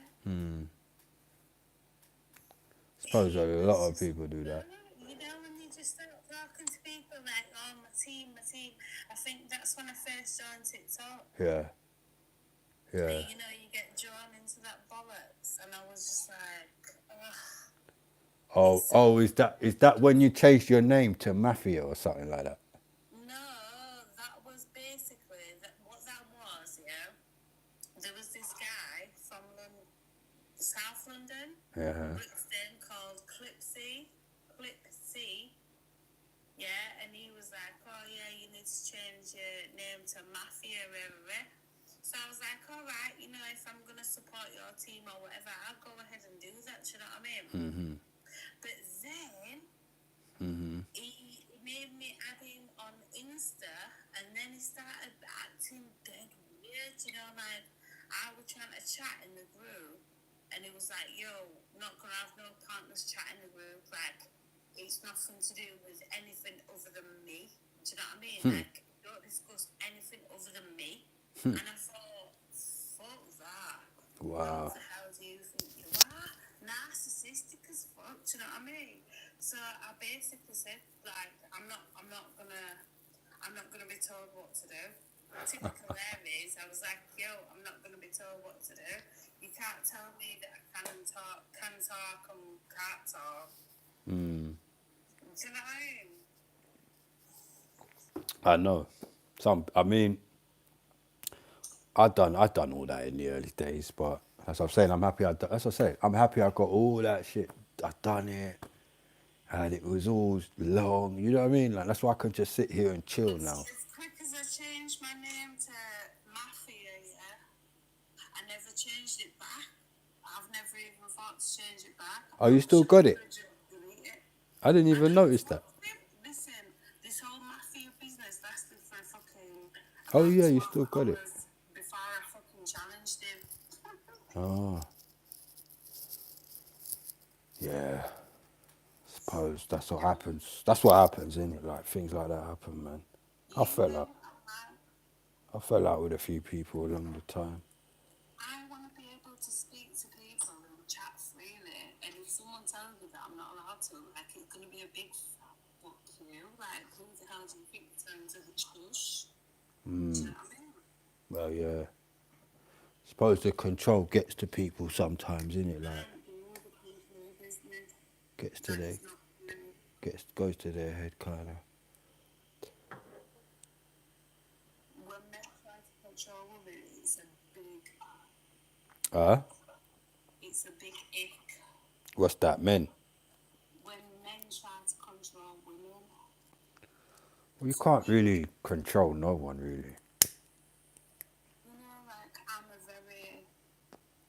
suppose a
it
lot
was
of
just,
people do that.
you know, when you just start talking to people like, oh, my team. I think that's when I first joined TikTok.
Yeah.
And, you know, you get drawn into that bollocks. And I was just like, ugh.
Is that when you changed your name to Mafia or something like that?
No, that was basically what that was. Yeah, there was this guy from South London,
Yeah.
Brixton, called Clipsy. Yeah, and he was like, oh yeah, you need to change your name to Mafia. So I was like, all right, you know, if I'm gonna support your team or whatever, I'll go ahead and do that. Do you know what I mean?
Mm-hmm.
But then he made me add him on Insta, and then he started acting dead weird, you know, like I was trying to chat in the group, and he was like, yo, not gonna have no partners chat in the group, like it's nothing to do with anything other than me. Do you know what I mean? Like, don't discuss anything other than me. And I thought, fuck that.
Wow.
What the hell do you think you are? Narcissistic as fuck, do you know what I mean? So I basically said, like, I'm not gonna be told what to do. Typical Aries, I was like, yo, I'm not gonna be told what to do. You can't tell me that I can talk and can't talk. Do you know what I mean?
I know. I mean, I done all that in the early days, but as I'm saying, I'm happy. As I say, I'm happy I got all that shit. I done it, and it was all long. You know what I mean? Like that's why I can just sit here and chill now.
As quick as I changed my name to Mafia, yeah, I never changed it back. I've never even thought to change it back.
Oh, you still got it?
Delete it.
I didn't
I
even
don't
notice that.
listen. This whole Mafia business lasted for fucking
Oh
about
yeah, you
12
still got it.
hours before I fucking challenged him.
Oh, yeah. Suppose that's what happens. That's what happens, isn't it? Like things like that happen, man. I fell out. I fell out with a few people along the time.
I want to be able to speak to people and chat freely, and if someone tells me that I'm not allowed to, like, it's going to be a big fuck you. Like, who the hell do you think turns to the shush? Do you know what I mean?
Well, yeah. Suppose the control gets to people sometimes, isn't it? Like
All the control business.
gets to
That
their
is not really.
goes to their head, kind of.
When men try to control women,
Ah,
it's a big ick.
what's that, men?
When men try to control women,
Well, you can't really control no one, really.
you know, like, I'm a very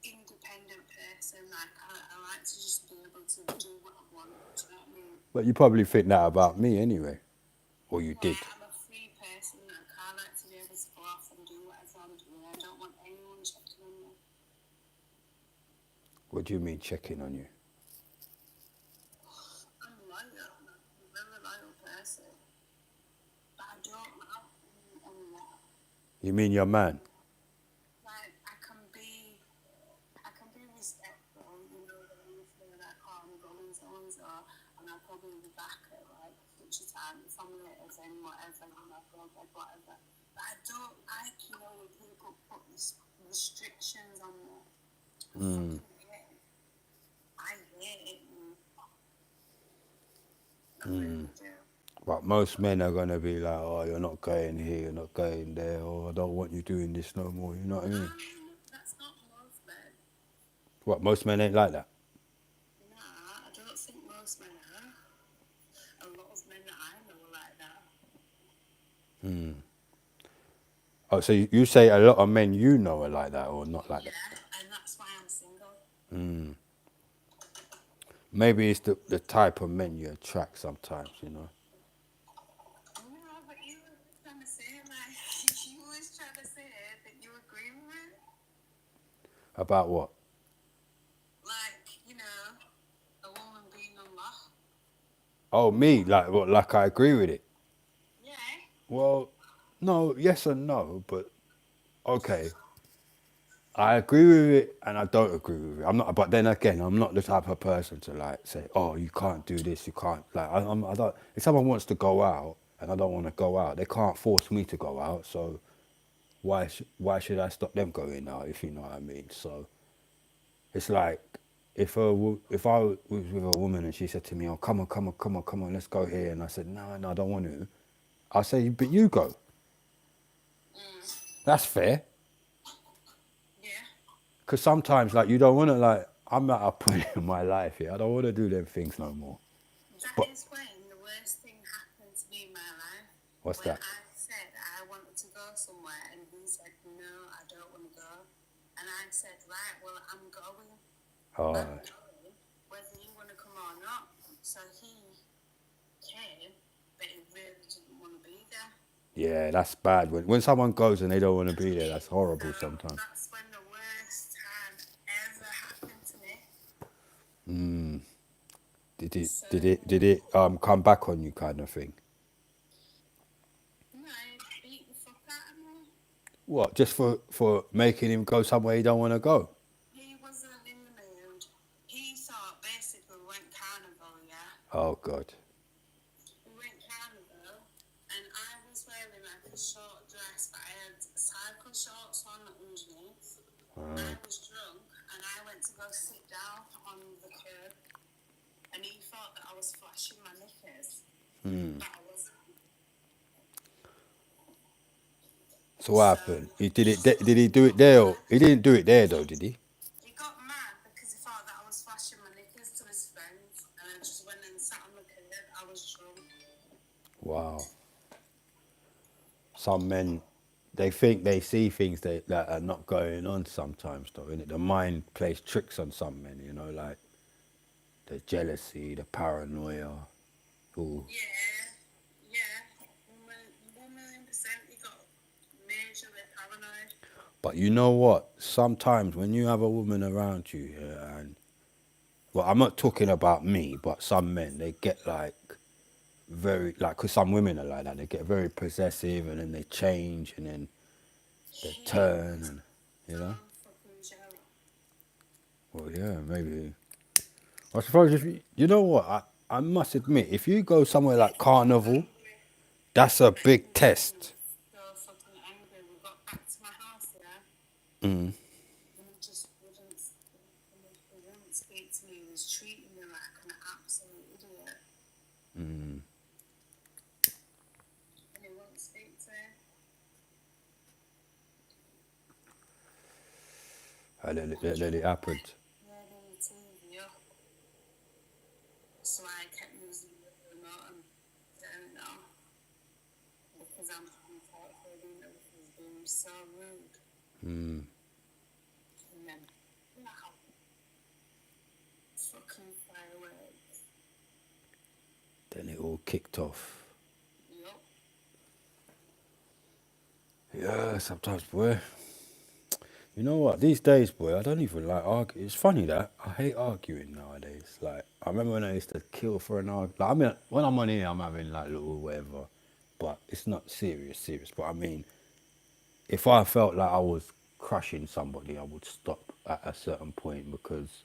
independent person. Like, I like to just be able to do what I want. Do you know what I mean?
But you probably think that about me anyway, or you
Yeah,
did.
I'm a free person. Like, I like to be able to go off and do whatever I'm doing. I don't want anyone checking on me.
What do you mean checking on you?
I'm loyal. Like, I'm a very loyal person. But I don't like anyone.
You mean your man?
Like, I can be respectful, you know, when you feel like, oh, I'm going so and so, and I'll probably be back at like such a time, if I'm late as in whatever, you know, go bed, whatever. But I don't like, you know, when people put restrictions on me. I fucking hate it. I hate it. I really do.
But most men are gonna be like, oh, you're not going here, you're not going there, or I don't want you doing this no more. You know what I mean?
That's not most men.
What most men ain't like that.
Nah, I don't think most men are. A lot of men that I know are like that.
Oh, so you say a lot of men you know are like that, or not like that?
Yeah, and that's why I'm single.
Maybe it's the type of men you attract sometimes. You know.
No, but you were trying to say, like, you always trying to say that you agree with it.
About what?
Like, you know, a woman being unlocked.
Oh, me? Like what? Like I agree with it.
Yeah.
Well, no, yes and no, but okay. I agree with it and I don't agree with it. I'm not, but then again, I'm not the type of person to like say, "Oh, you can't do this, you can't." Like, I don't. If someone wants to go out and I don't want to go out, they can't force me to go out. So why should I stop them going out? If you know what I mean. So it's like if I was with a woman and she said to me, "Oh, come on, come on, come on, come on, let's go here," and I said, "No, no, I don't want to," I'll say, "But you go." That's fair.
Yeah.
Because sometimes, like, you don't want to, like, I'm at a point in my life here. I don't want to do them things no more.
That
But
is when the worst thing happened to me in my life.
what's
When
that?
I said I wanted to go somewhere and he said, no, I don't want to go. And I said, right, well, I'm going.
Oh,
I'm going, whether you want to come or not. So he came, but he really didn't want to be there.
yeah, that's bad. When someone goes and they don't want to be there, that's horrible
So
sometimes.
that's when the worst time ever happened to me.
Did it,
So,
did it, did it come back on you kind of thing?
no, he beat the fuck out of me.
What, just for making him go somewhere he don't want to go?
He wasn't in the mood. he thought basically we went carnival, yeah.
Oh God.
We went carnival, and I was wearing like a short dress, but I had cycle shorts on underneath. I was drunk, and I went to go sit down on the curb, and he thought that I was flashing my knickers, but I wasn't.
So what happened? He did it. Did he do it there? Or, he didn't do it there though, did he?
He got mad because he thought that I was flashing my knickers to his friends, and I just went and sat on the curb. I was drunk.
Wow. Some men, they think they see things that are not going on sometimes, though, innit? The mind plays tricks on some men, you know, like the jealousy, the paranoia. Ooh.
Yeah. 1,000,000%. He got majorly paranoid.
But you know what? Sometimes when you have a woman around you, yeah, and well, I'm not talking about me, but some men, they get like very, like, because some women are like that, they get very possessive and then they change and then they turn and, you know?
Fucking jealous.
Well, yeah, maybe. I suppose if you know what, I must admit, if you go somewhere like Carnival, that's a big test.
So fucking angry. We got back to my house, yeah,
Mm.
and he just wouldn't. He wouldn't speak to me. He was treating me like an absolute idiot,
Mm.
and he wouldn't speak to me.
And then it happened.
Turning the TV up, so I kept using the remote and turning it on because I'm comfortable with his being so rude.
Mm.
And then, wow, fucking fireworks.
Then it all kicked off.
Yup.
Yeah, sometimes, boy. You know what? These days, boy, I don't even like arguing. It's funny that I hate arguing nowadays. Like, I remember when I used to kill for an argument. Like, I mean, when I'm on here, I'm having like little whatever, but it's not serious. But I mean, if I felt like I was crushing somebody, I would stop at a certain point because,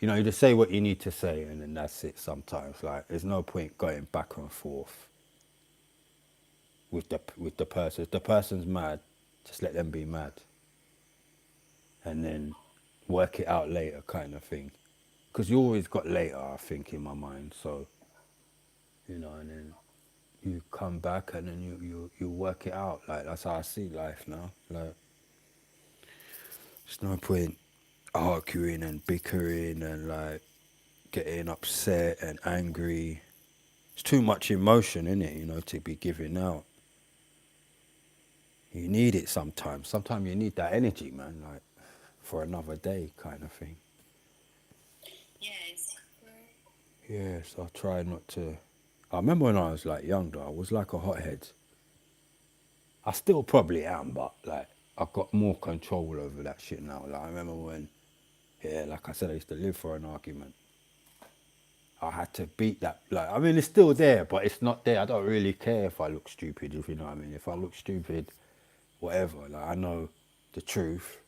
you know, you just say what you need to say and then that's it sometimes. Like, there's no point going back and forth with the person. If the person's mad, just let them be mad. And then work it out later kind of thing. Because you always got later, I think, in my mind. So, you know, and then you come back and then you work it out. Like, that's how I see life now. Like, there's no point arguing and bickering and, like, getting upset and angry. It's too much emotion, in it, you know, to be giving out. You need it sometimes. Sometimes you need that energy, man, like, for another day kind of thing.
Yeah, exactly.
Yeah, so I try not to. I remember when I was like younger, I was like a hothead. I still probably am, but like I've got more control over that shit now. Like I remember when, yeah, like I said, I used to live for an argument. I had to beat that. Like I mean, it's still there, but it's not there. I don't really care if I look stupid, if you know what I mean. If I look stupid, whatever. Like I know the truth,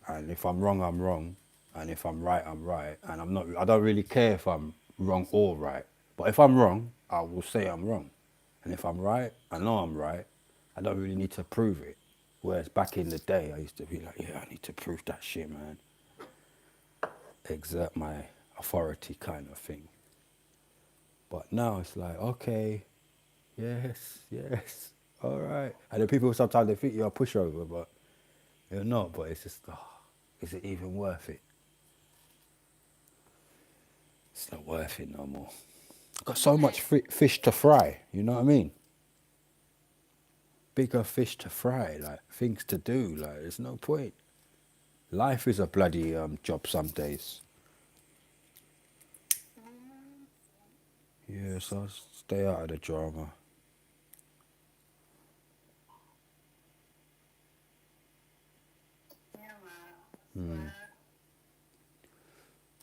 and if I'm wrong, I'm wrong, and if I'm right, I'm right, and I'm not. I don't really care if I'm wrong or right. But if I'm wrong, I will say I'm wrong, and if I'm right, I know I'm right. I don't really need to prove it. Whereas back in the day, I used to be like, yeah, I need to prove that shit, man. Exert my authority, kind of thing. But now it's like, okay, yes, all right. And then people sometimes they think you're a pushover, but you're not. But it's just, oh, is it even worth it? It's not worth it no more. I've got so much fish to fry, you know what I mean? Bigger fish to fry, like things to do, like there's no point. Life is a bloody job some days. Yeah, so stay out of the drama.
Yeah, man.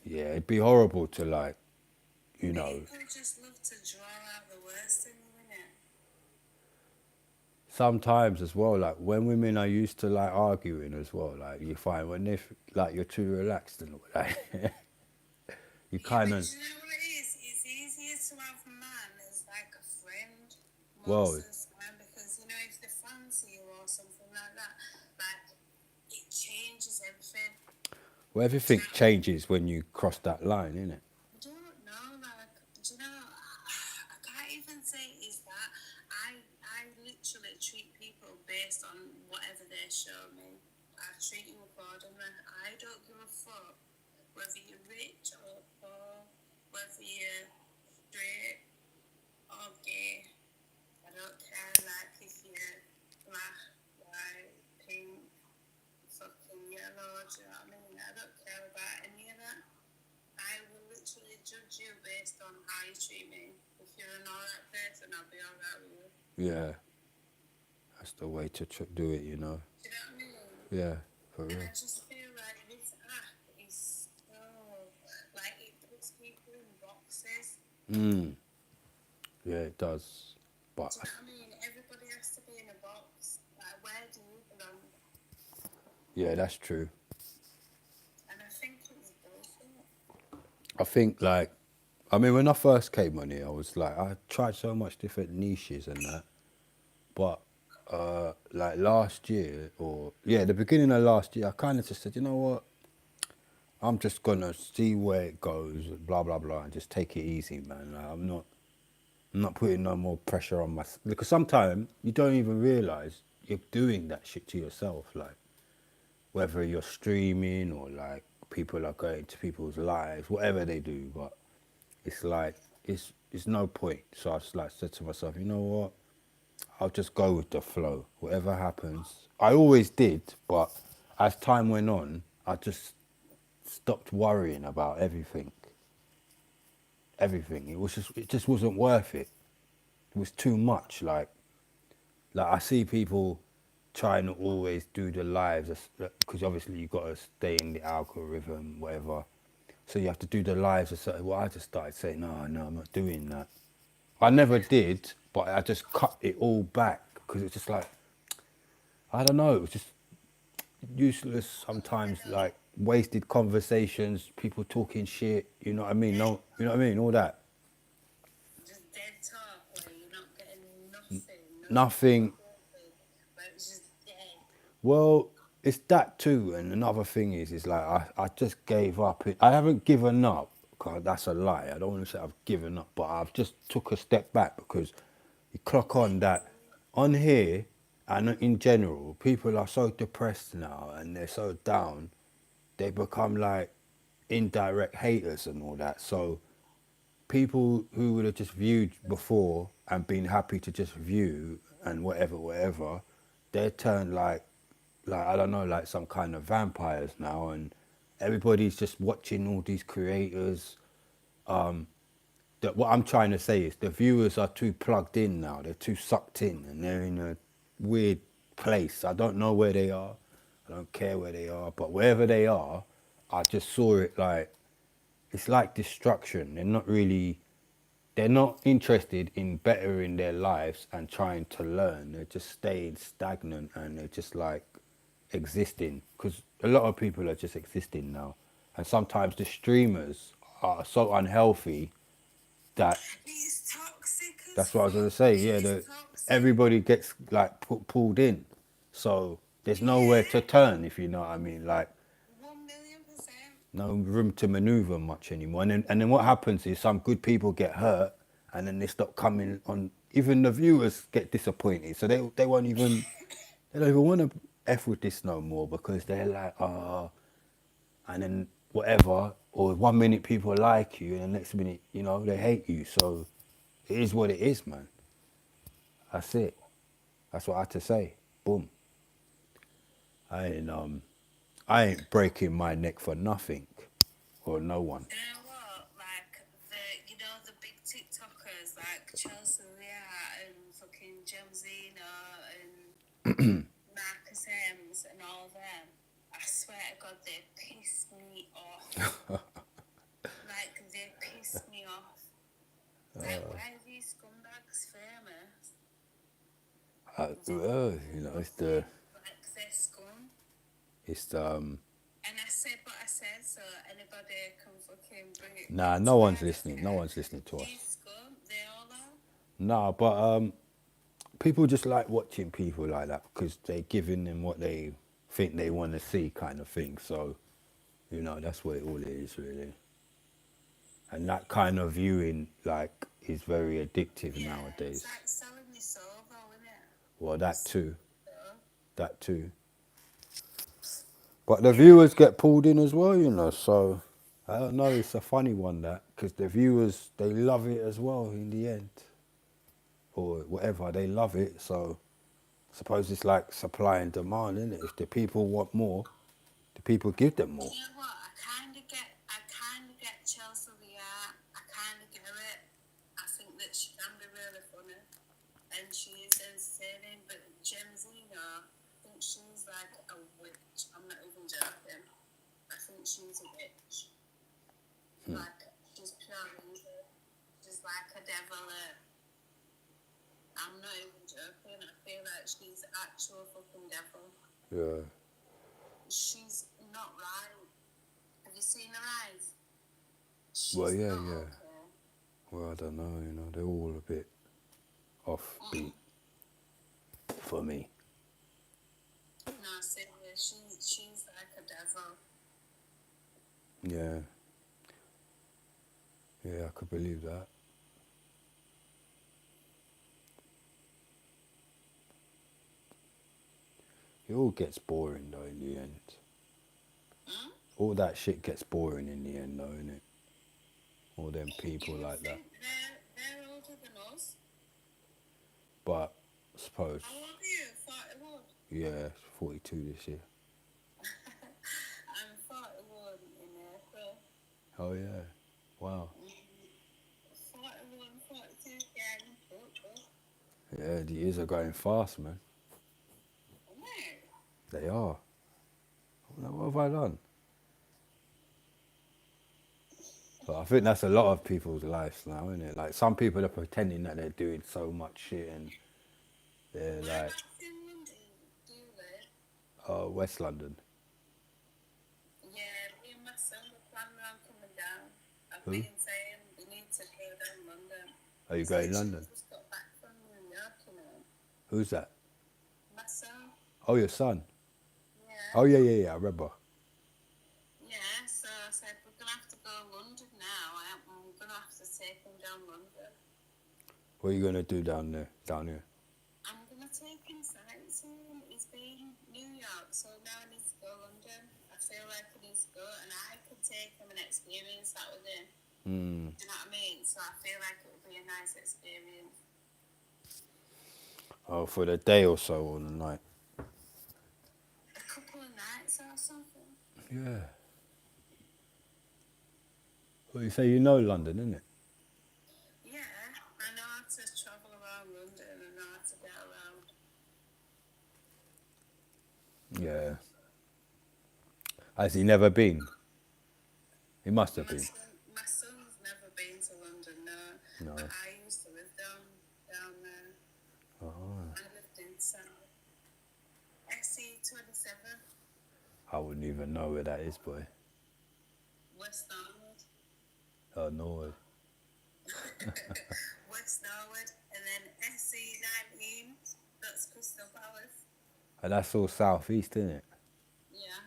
Yeah, it'd be horrible to like, you know.
People just love to draw out the worst in you, innit?
sometimes as well, like when women are used to like arguing as well, like you find when they like you're too relaxed and all, like you
Yeah,
kind
but
of
do you know what it is? It's easier to have a man as like a friend most
well,
of the time because you know if they fancy you or something like that, like it changes everything.
well
Do you
everything
know what I mean?
changes when you cross that line, innit?
I don't know, like, do you know? I can't even say is that I literally treat people based on whatever they show me. I treat you accordingly. I don't give a fuck whether you're rich or poor, whether you're straight or gay. I don't care, like, if you're black, white, pink, fucking yellow, do you know what I mean? I don't care about any of that. I will literally judge you based on how you treat me. If you're an alright person, I'll be alright with you.
Yeah, that's the way to do it, you know.
Do you know what I mean?
Yeah, for
And
real.
I just feel like this app is so, like, it puts people in boxes.
Yeah, it does. But
Do you know what I mean? Everybody has to be in a box. Like, where do you belong?
yeah, that's true.
And I think it's bullshit.
I think like, I mean, when I first came on here, I was like, I tried so much different niches and that, but like last year or yeah, the beginning of last year, I kind of just said, you know what, I'm just gonna see where it goes, blah blah blah, and just take it easy, man. Like, I'm not putting no more pressure on myself because sometimes you don't even realize you're doing that shit to yourself, like whether you're streaming or like people are going to people's lives, whatever they do, but it's like it's no point. So I just like said to myself, you know what? I'll just go with the flow. Whatever happens. I always did, but as time went on, I just stopped worrying about everything. Everything. It just wasn't worth it. It was too much. Like I see people trying to always do the lives because obviously you got to stay in the algorithm, whatever. So you have to do the lives a certain. Well, I just started saying, no, I'm not doing that. I never did, but I just cut it all back because it's just like I don't know. It was just useless
I
sometimes,
know.
like wasted conversations, people talking shit. You know what I mean?
Yeah.
No, you know what I mean? All that.
Just dead talk where you're not getting nothing, nothing to
Nothing.
go with, where it's just dead.
Well, it's that too. And another thing is like I just gave up. I haven't given up. God, that's a lie. I don't want to say I've given up, but I've just took a step back because you clock on that on here and in general, people are so depressed now and they're so down. They become like indirect haters and all that. So people who would have just viewed before and been happy to just view and whatever, they're turned like I don't know, like some kind of vampires now, and everybody's just watching all these creators. That what I'm trying to say is the viewers are too plugged in now. They're too sucked in, and they're in a weird place. I don't know where they are. I don't care where they are, but wherever they are, I just saw it like it's like destruction. They're not interested in bettering their lives and trying to learn. They're just staying stagnant and they're just like existing because a lot of people are just existing now. And sometimes the streamers are so unhealthy that
It's toxic as
that's what I was gonna
fuck.
say.
It
Yeah,
is
the
toxic.
everybody gets like pulled in, so there's nowhere
Yeah,
to turn if you know what I mean. Like
1,000,000%.
no room to maneuver much anymore. And then what happens is some good people get hurt, and then they stop coming on. Even the viewers get disappointed, so they don't even want to f with this no more because they're like, oh, and then whatever. Or 1 minute people like you, and the next minute, you know, they hate you. So it is what it is, man. That's it. That's what I had to say. Boom. I ain't I ain't breaking my neck for nothing or no one.
You know what? Like the big TikTokers like Chelsea Leah and fucking Gemzina and Marcus M's and all them. I swear to God, they piss me off. Like they piss me off. Like why are these scumbags famous?
You know, it's the
like their scum.
it's the
And I said what I said, so anybody can fucking bring it
nah.
back
No
to
one's
life.
listening. No one's listening to us.
She's scum. They all are.
Nah, but people just like watching people like that because they're giving them what they think they want to see, kind of thing. So, you know, that's what it all is, really. And that kind of viewing, like, is very addictive
Yeah, it's
nowadays.
like selling your soul, though, isn't it?
Well, that too.
So,
That too. But the viewers get pulled in as well, you know. So I don't know. It's a funny one that because the viewers they love it as well in the end, or whatever they love it. So I suppose it's like supply and demand, isn't it? If the people want more, the people give them more.
you know what? I kind of get Chelsea Leah. I kind of get it. I think that she can be really funny, and she is entertaining. But Jemzina, I think she's like a witch. I'm not even joking. I think she's a witch. Like she's pure evil. She's like a devil. I'm not even joking. I feel like she's actual fucking devil.
Yeah.
She's not right. Have you seen her eyes? She's
Well, yeah,
not
yeah.
okay.
Well, I don't know. You know, they're all a bit offbeat for me.
No, seriously, she's like a devil.
Yeah. Yeah, I could believe that. It all gets boring though in the end. All that shit gets boring in the end though, innit? All them people
You
like that.
think they're older than us?
But I suppose,
How old are you? 41?
yeah, 42 this year.
I'm 41 in April.
Oh yeah. Wow.
41, 42, yeah, I'm 40.
Yeah, the years are going fast, man.
No.
They are. What have I done? But I think that's a lot of people's lives now, isn't it? Like some people are pretending that they're doing so much shit and they're like,
Whereabouts in London do you live?
West London.
Yeah, me and my son were planning on coming down. I've
Who?
been saying we need to go down London.
Are you
He's
going
literally
London?
just got back from New York, you know.
Who's that?
My son,
Oh, your son.
yeah.
Oh yeah. I remember.
Yeah, so I said, we're going to have to go to London now. I'm going to have to take him down London.
What are you gonna do down there? Down here?
I'm going to take him sightseeing. He's been New York, so now he needs to go London. I feel like he needs to go, and I could take him and experience that with him. Do you know what I mean? So I feel like it would be a nice experience.
Oh, for the day or so or the night.
A couple of nights or something.
Yeah. Well, you say you know London, innit?
Yeah, I know how to travel around London. I know how to get around.
Yeah. Has he never been? He must have been.
My son's never been to London, no.
No.
But I used to live down there.
Oh.
I lived in SE27,
I wouldn't even know where that is, boy.
West Norwood.
Oh, no.
West Norwood, and then SE19, that's Crystal Palace.
And that's all southeast, isn't it?
Yeah.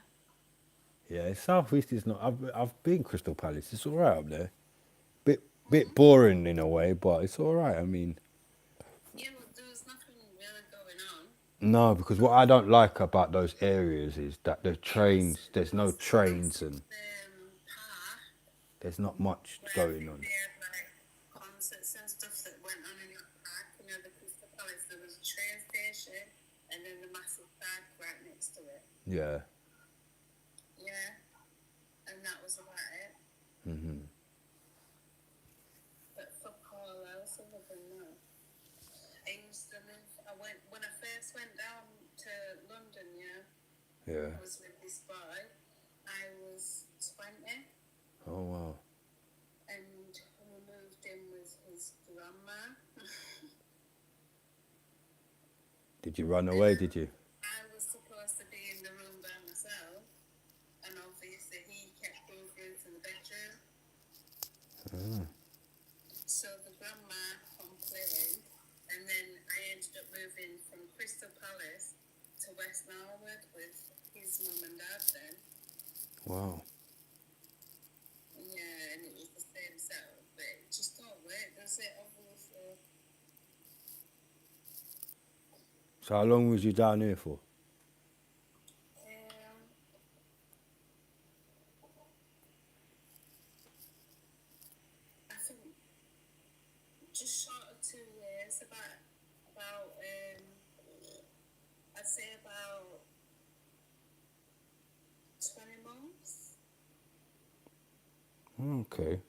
Yeah, southeast is not. I've been Crystal Palace. It's all right up there. Bit boring in a way, but it's all right. I mean,
Yeah, well, there was nothing really going on.
no, because what I don't like about those areas is that the trains. There's no
It was
trains and
park
there's not much
where
going on.
they had like concerts and stuff that went on in that park. You know, the Crystal Palace. There was a train station and then the massive park right next to it.
Yeah.
Yeah, and that was about it.
Mhm.
But fuck all else other than that. I used to live. When I first went down to London. Yeah,
Yeah.
I was with this boy. I was 20.
Oh wow.
And we moved in with his grandma.
Did you run away, did you?
I was supposed to be in the room by myself, and obviously he kept going through to the bedroom. So the grandma complained, and then I ended up moving from Crystal Palace to West Norwood with his mum and dad then.
Wow.
Yeah, and it was the same setup, but it just don't work, does it? Obviously.
So how long was you down here for?
I think just short of 2 years, about I'd say about 20 months.
Okay.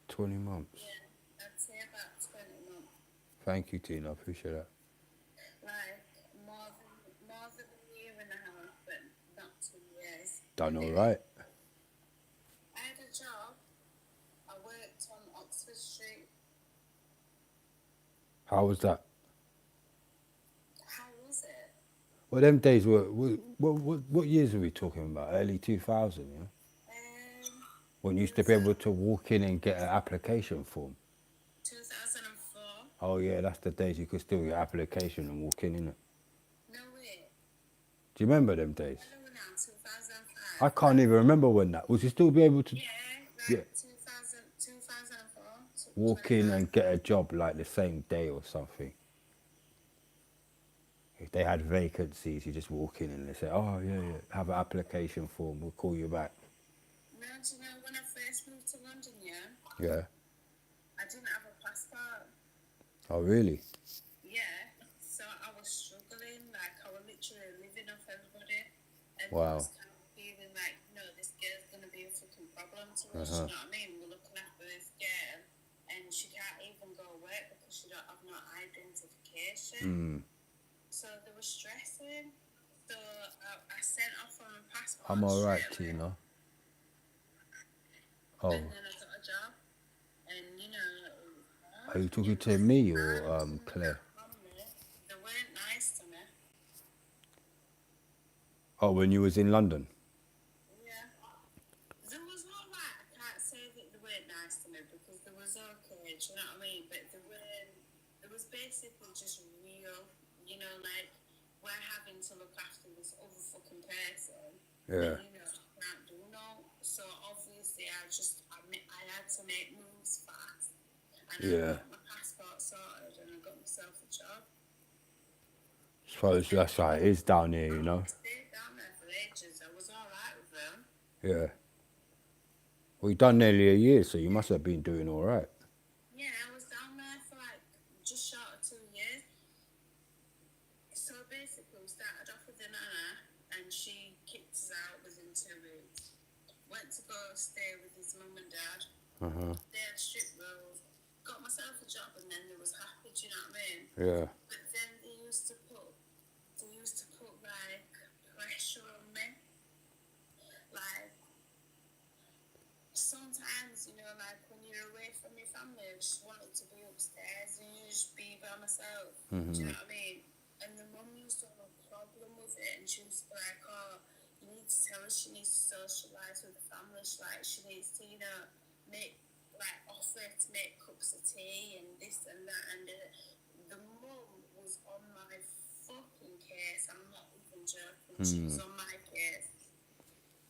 20 months.
Yeah, I'd say about 20 months.
Thank you, Tina. I appreciate that.
Like more than a year and a half, but not 2 years.
Done all right.
I had a job. I worked on Oxford Street.
How was that?
How was it?
Well, them days were, what years are we talking about? Early 2000, yeah? When you used to be able to walk in and get an application form.
2004.
Oh, yeah, that's the days you could steal your application and walk in, innit?
No way.
Do you remember them days?
I don't know now, 2005.
I can't even remember when that. Would you still be able to
Yeah, like
Yeah.
2004.
walk in and get a job like the same day or something? If they had vacancies, you just walk in and they say, oh, yeah, have an application form, we'll call you back.
No, do you know when I first moved to London, yeah?
Yeah.
I didn't have a passport.
Oh, really?
Yeah, so I was struggling, like I was literally living off everybody. And
Wow.
I was kind of feeling like, no, this girl's going to be a fucking problem to us, you know what I mean? We're looking after this girl, and she can't even go work because she don't have no identification. So they were stressing. So I sent off for my passport.
I'm all right,
straight away.
Tina. Oh,
And then I got a job. And, you know,
are you talking to me or Claire?
They weren't nice to me.
Oh, when you was in London?
Yeah. There was all right. I can't say that they weren't nice to me because there was okay, do you know what I mean? But they weren't, it was basically just real, you know, like we're having to look after this other fucking person.
Yeah.
And, you know, I can't do no. So obviously I had to make moves fast. And
Yeah.
I got my passport sorted and I got myself a job.
Suppose that's how it is down here, you know?
I stayed down there for ages. I was all right with them.
Yeah. Well, you've done nearly a year, so you must have been doing all right.
Yeah, I was down there for like just short of 2 years. So basically, we started off with a nana, and she kicked us out within 2 weeks. Went to go stay with his mum and dad. They had strict rules. Got myself a job, and then they was happy. Do you know what I mean?
Yeah.
But then they used to put like pressure on me. Like sometimes, you know, like when you're away from your family, I just wanted to be upstairs and you just be by myself. Do you know what I mean? And the mum used to have a problem with it, and she was like, "Oh, you need to tell her she needs to socialise with the family. She needs to, you know, offer to make cups of tea and this and that." And the mum was on my fucking case. I'm not even joking. She was on my case.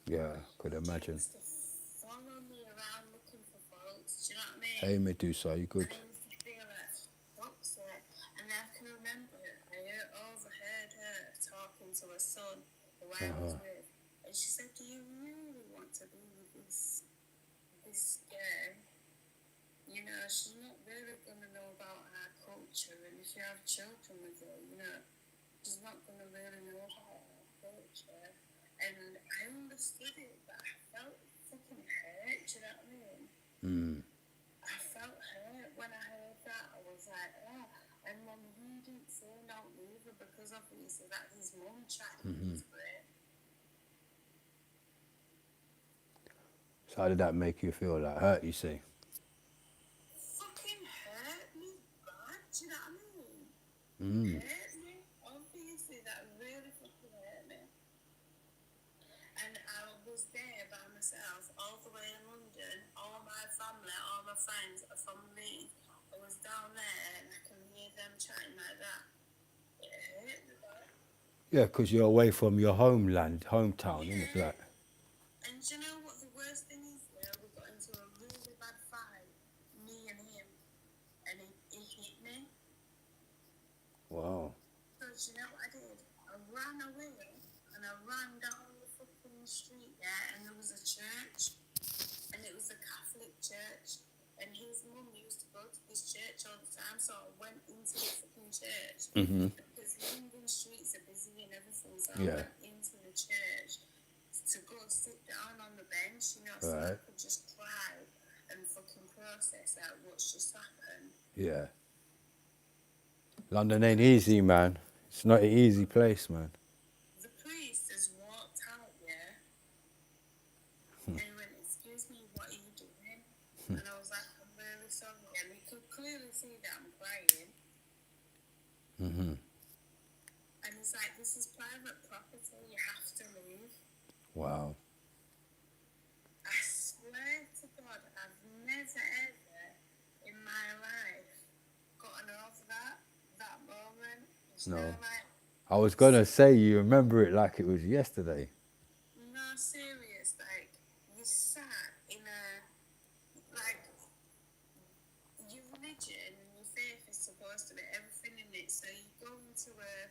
Yeah, could imagine.
She used to follow me around looking for faults. Do you know what I mean?
Hey, Medusa, you good?
And I used to feel like, fuck's sake. And I can remember I overheard her talking to her son, who I was with. And she said, "Do you really want to be with this girl? You know, she's not really going to know about our culture. And if you have children with her, you know, she's not going to really know about our culture." And I understood it, but I felt fucking hurt. Do you know what I mean? I felt hurt when I heard that. I was like, oh. And then he didn't say no either because obviously that his mum chatted for it.
So how did that make you feel? That hurt, you see?
Fucking hurt me bad, do you know what I mean? Hurt me, obviously. myself all the way in London. All my family, all my friends are from Leeds. I was down there and I can hear them chatting like that. It hurt me, though.
Yeah, because you're away from your hometown, innit?
Yeah.
Like,
And do you know what the worst thing is? Yeah, we got into a really bad fight, me and him, and he hit me.
wow.
So do you know what I did? I ran away and I ran down the fucking street there, and there was a church, and it was a Catholic church, and his mum used to go to this church all the time, so I went into the fucking church because London streets are busy and everything, so I
Yeah.
went into the church to go sit down on the bench, you know, so I
Right.
could just cry and fucking process out what's just happened.
Yeah. London ain't easy, man. It's not an easy place, man.
The priest has walked out, yeah, and he went, "Excuse me, what are you doing?" And I was like, "I'm really sorry," and he could clearly see that I'm crying. And he's like, "This is private property, you have to leave."
Wow.
I swear to God, I've never ever in my life gotten over that moment. You
No.
know, like,
I was gonna say you remember it like it was yesterday.
no, serious, like, you sat in a, like, your religion and your faith is supposed to be everything in it, so you go into the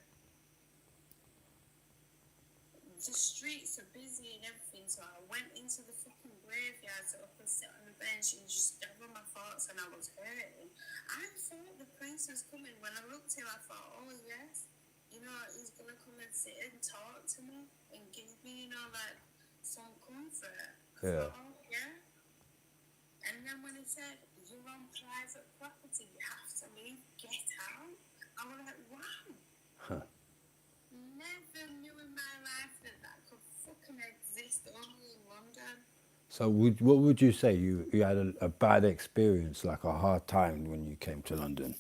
streets are busy and everything, so I went into the fucking graveyard to up and sit on the bench and just gather my thoughts, and I was hurting. I thought the priest was coming. When I looked at him, I thought, oh yes, you know, he's gonna come and sit and talk to me and give me, you know, like, some comfort. I
Yeah.
thought, oh yeah. And then when he said, "You're on private property, you have to leave, get out," I was like, wow.
Huh.
Never knew in my life that could fucking exist only in London.
So what would you say? You had a bad experience, like a hard time when you came to London?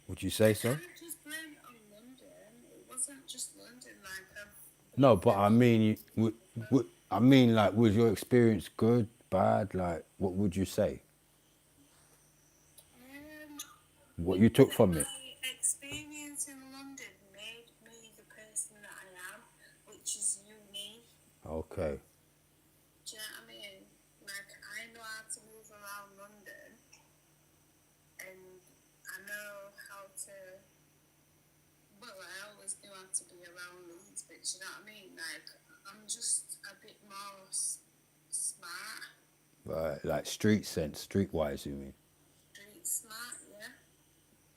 Would you say so?
I can't just blame it on London. It wasn't just London. Like,
No, but I mean, I mean, like, was your experience good, bad? Like, what would you say? What you took from it?
my experience in London made me the person that I am, which is unique.
Okay.
Do you know what I mean? Like, I know how to move around London, and I know how to. Well, I always knew how to be around Leeds, but you know what I mean? Like, I'm just a bit more smart,
Right, like street sense, streetwise, you mean?
street smart, yeah.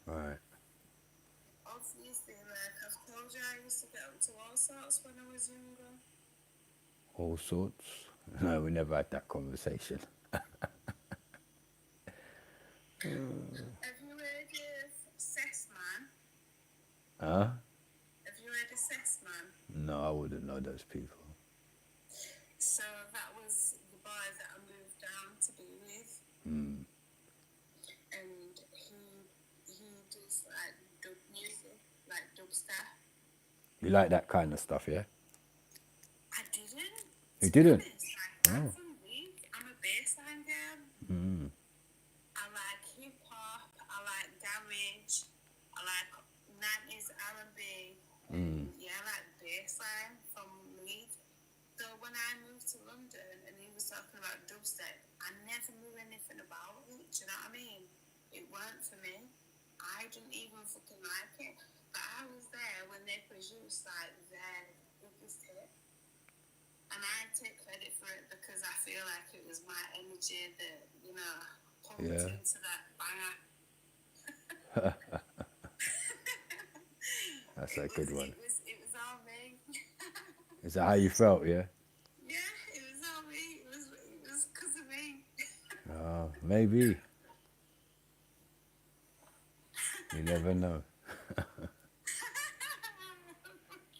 Right.
Obviously, like I've told you, I used to get up to all sorts when I was younger.
All sorts. No, we never had that conversation.
Have you heard of Cess Man?
Huh?
Have you heard of Cess Man?
No, I wouldn't know those people.
So that was the boy that I moved down to be with,
Mm.
and he does like dub music, like dubstep.
You like that kind of stuff, yeah?
I didn't.
You
To be
didn't?
honest, like, I'm
Oh.
from Leeds. I'm a bassline girl.
Mm.
I like hip hop. I like garage. I like 90s R&B. And yeah, I like bassline from Leeds. So when I moved to London and he was talking about dubstep, I never knew anything about it. Do you know what I mean? It weren't for me. I didn't even fucking like it. But I was there when they produced like their biggest hit. And I take credit for it because I feel like it was my energy that, you know, pumped
Yeah.
into that banger.
That's a good one.
It was all me.
Is that how you felt, yeah?
Yeah, it was all me. It was because of me.
Maybe. You never know.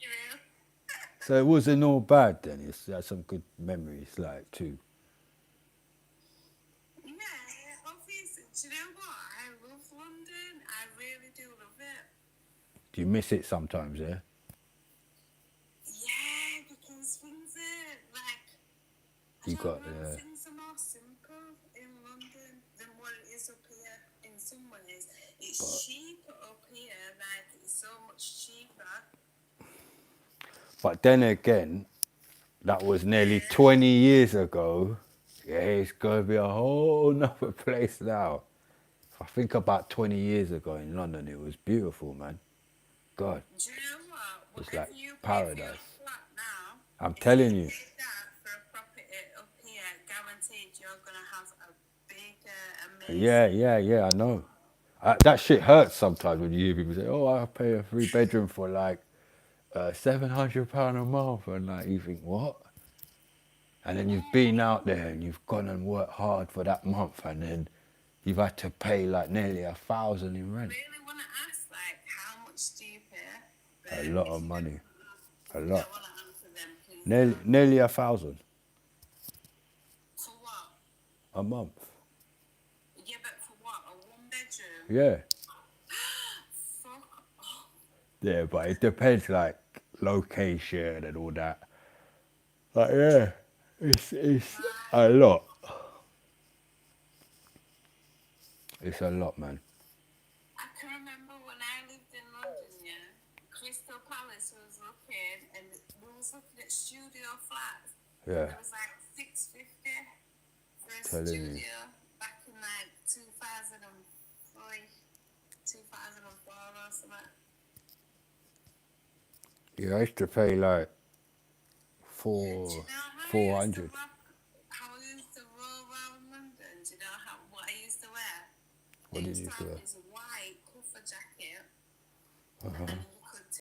Yeah.
So it wasn't all bad then. It's had some good memories, like, too.
Yeah, obviously. Do you know what? I love London. I really do love it.
Do you miss it sometimes, yeah?
Yeah,
You
don't
got
know, things are more simple in London than what it is up here. In some ways, it's cheaper up here. Like it's so much cheaper.
But then again, that was nearly 20 years ago. Yeah, it's gonna be a whole nother place now. If I think about 20 years ago in London, it was beautiful, man. God,
Do you know what?
it's
Whatever
like
you pay for your
paradise.
flat now,
I'm
if you
telling you.
pay that for a property up here, guaranteed you're gonna have a bigger,
Yeah,
amazing.
yeah, yeah, I know. That shit hurts sometimes when you hear people say, "Oh, I pay a 3 bedroom for like £700 a month," and like you think, what? And then you've been out there and you've gone and worked hard for that month, and then you've had to pay like nearly 1,000 in rent.
Really want to ask, like, how much do you pay?
A
But
lot
if
of
you don't,
money,
if
a
you
lot.
don't want to answer them, please don't.
Nearly 1,000
For what?
a month.
Yeah, but for what? A one bedroom?
Yeah,
Fuck off.
yeah, but it depends like location and all that. Like yeah, it's a lot. It's a lot, man.
I can remember when I lived in London, yeah, Crystal Palace was looking, and we was looking at studio flats, and
Yeah,
there was like 650 for a
telling you.
studio back in like 2003, 2004 or something.
Yeah, I used to pay like
Do you know how I used to
400.
rock, how I used to roll around London? Do you know what I used to wear? I
What did
used
you
to have
say?
this white puffer jacket, and then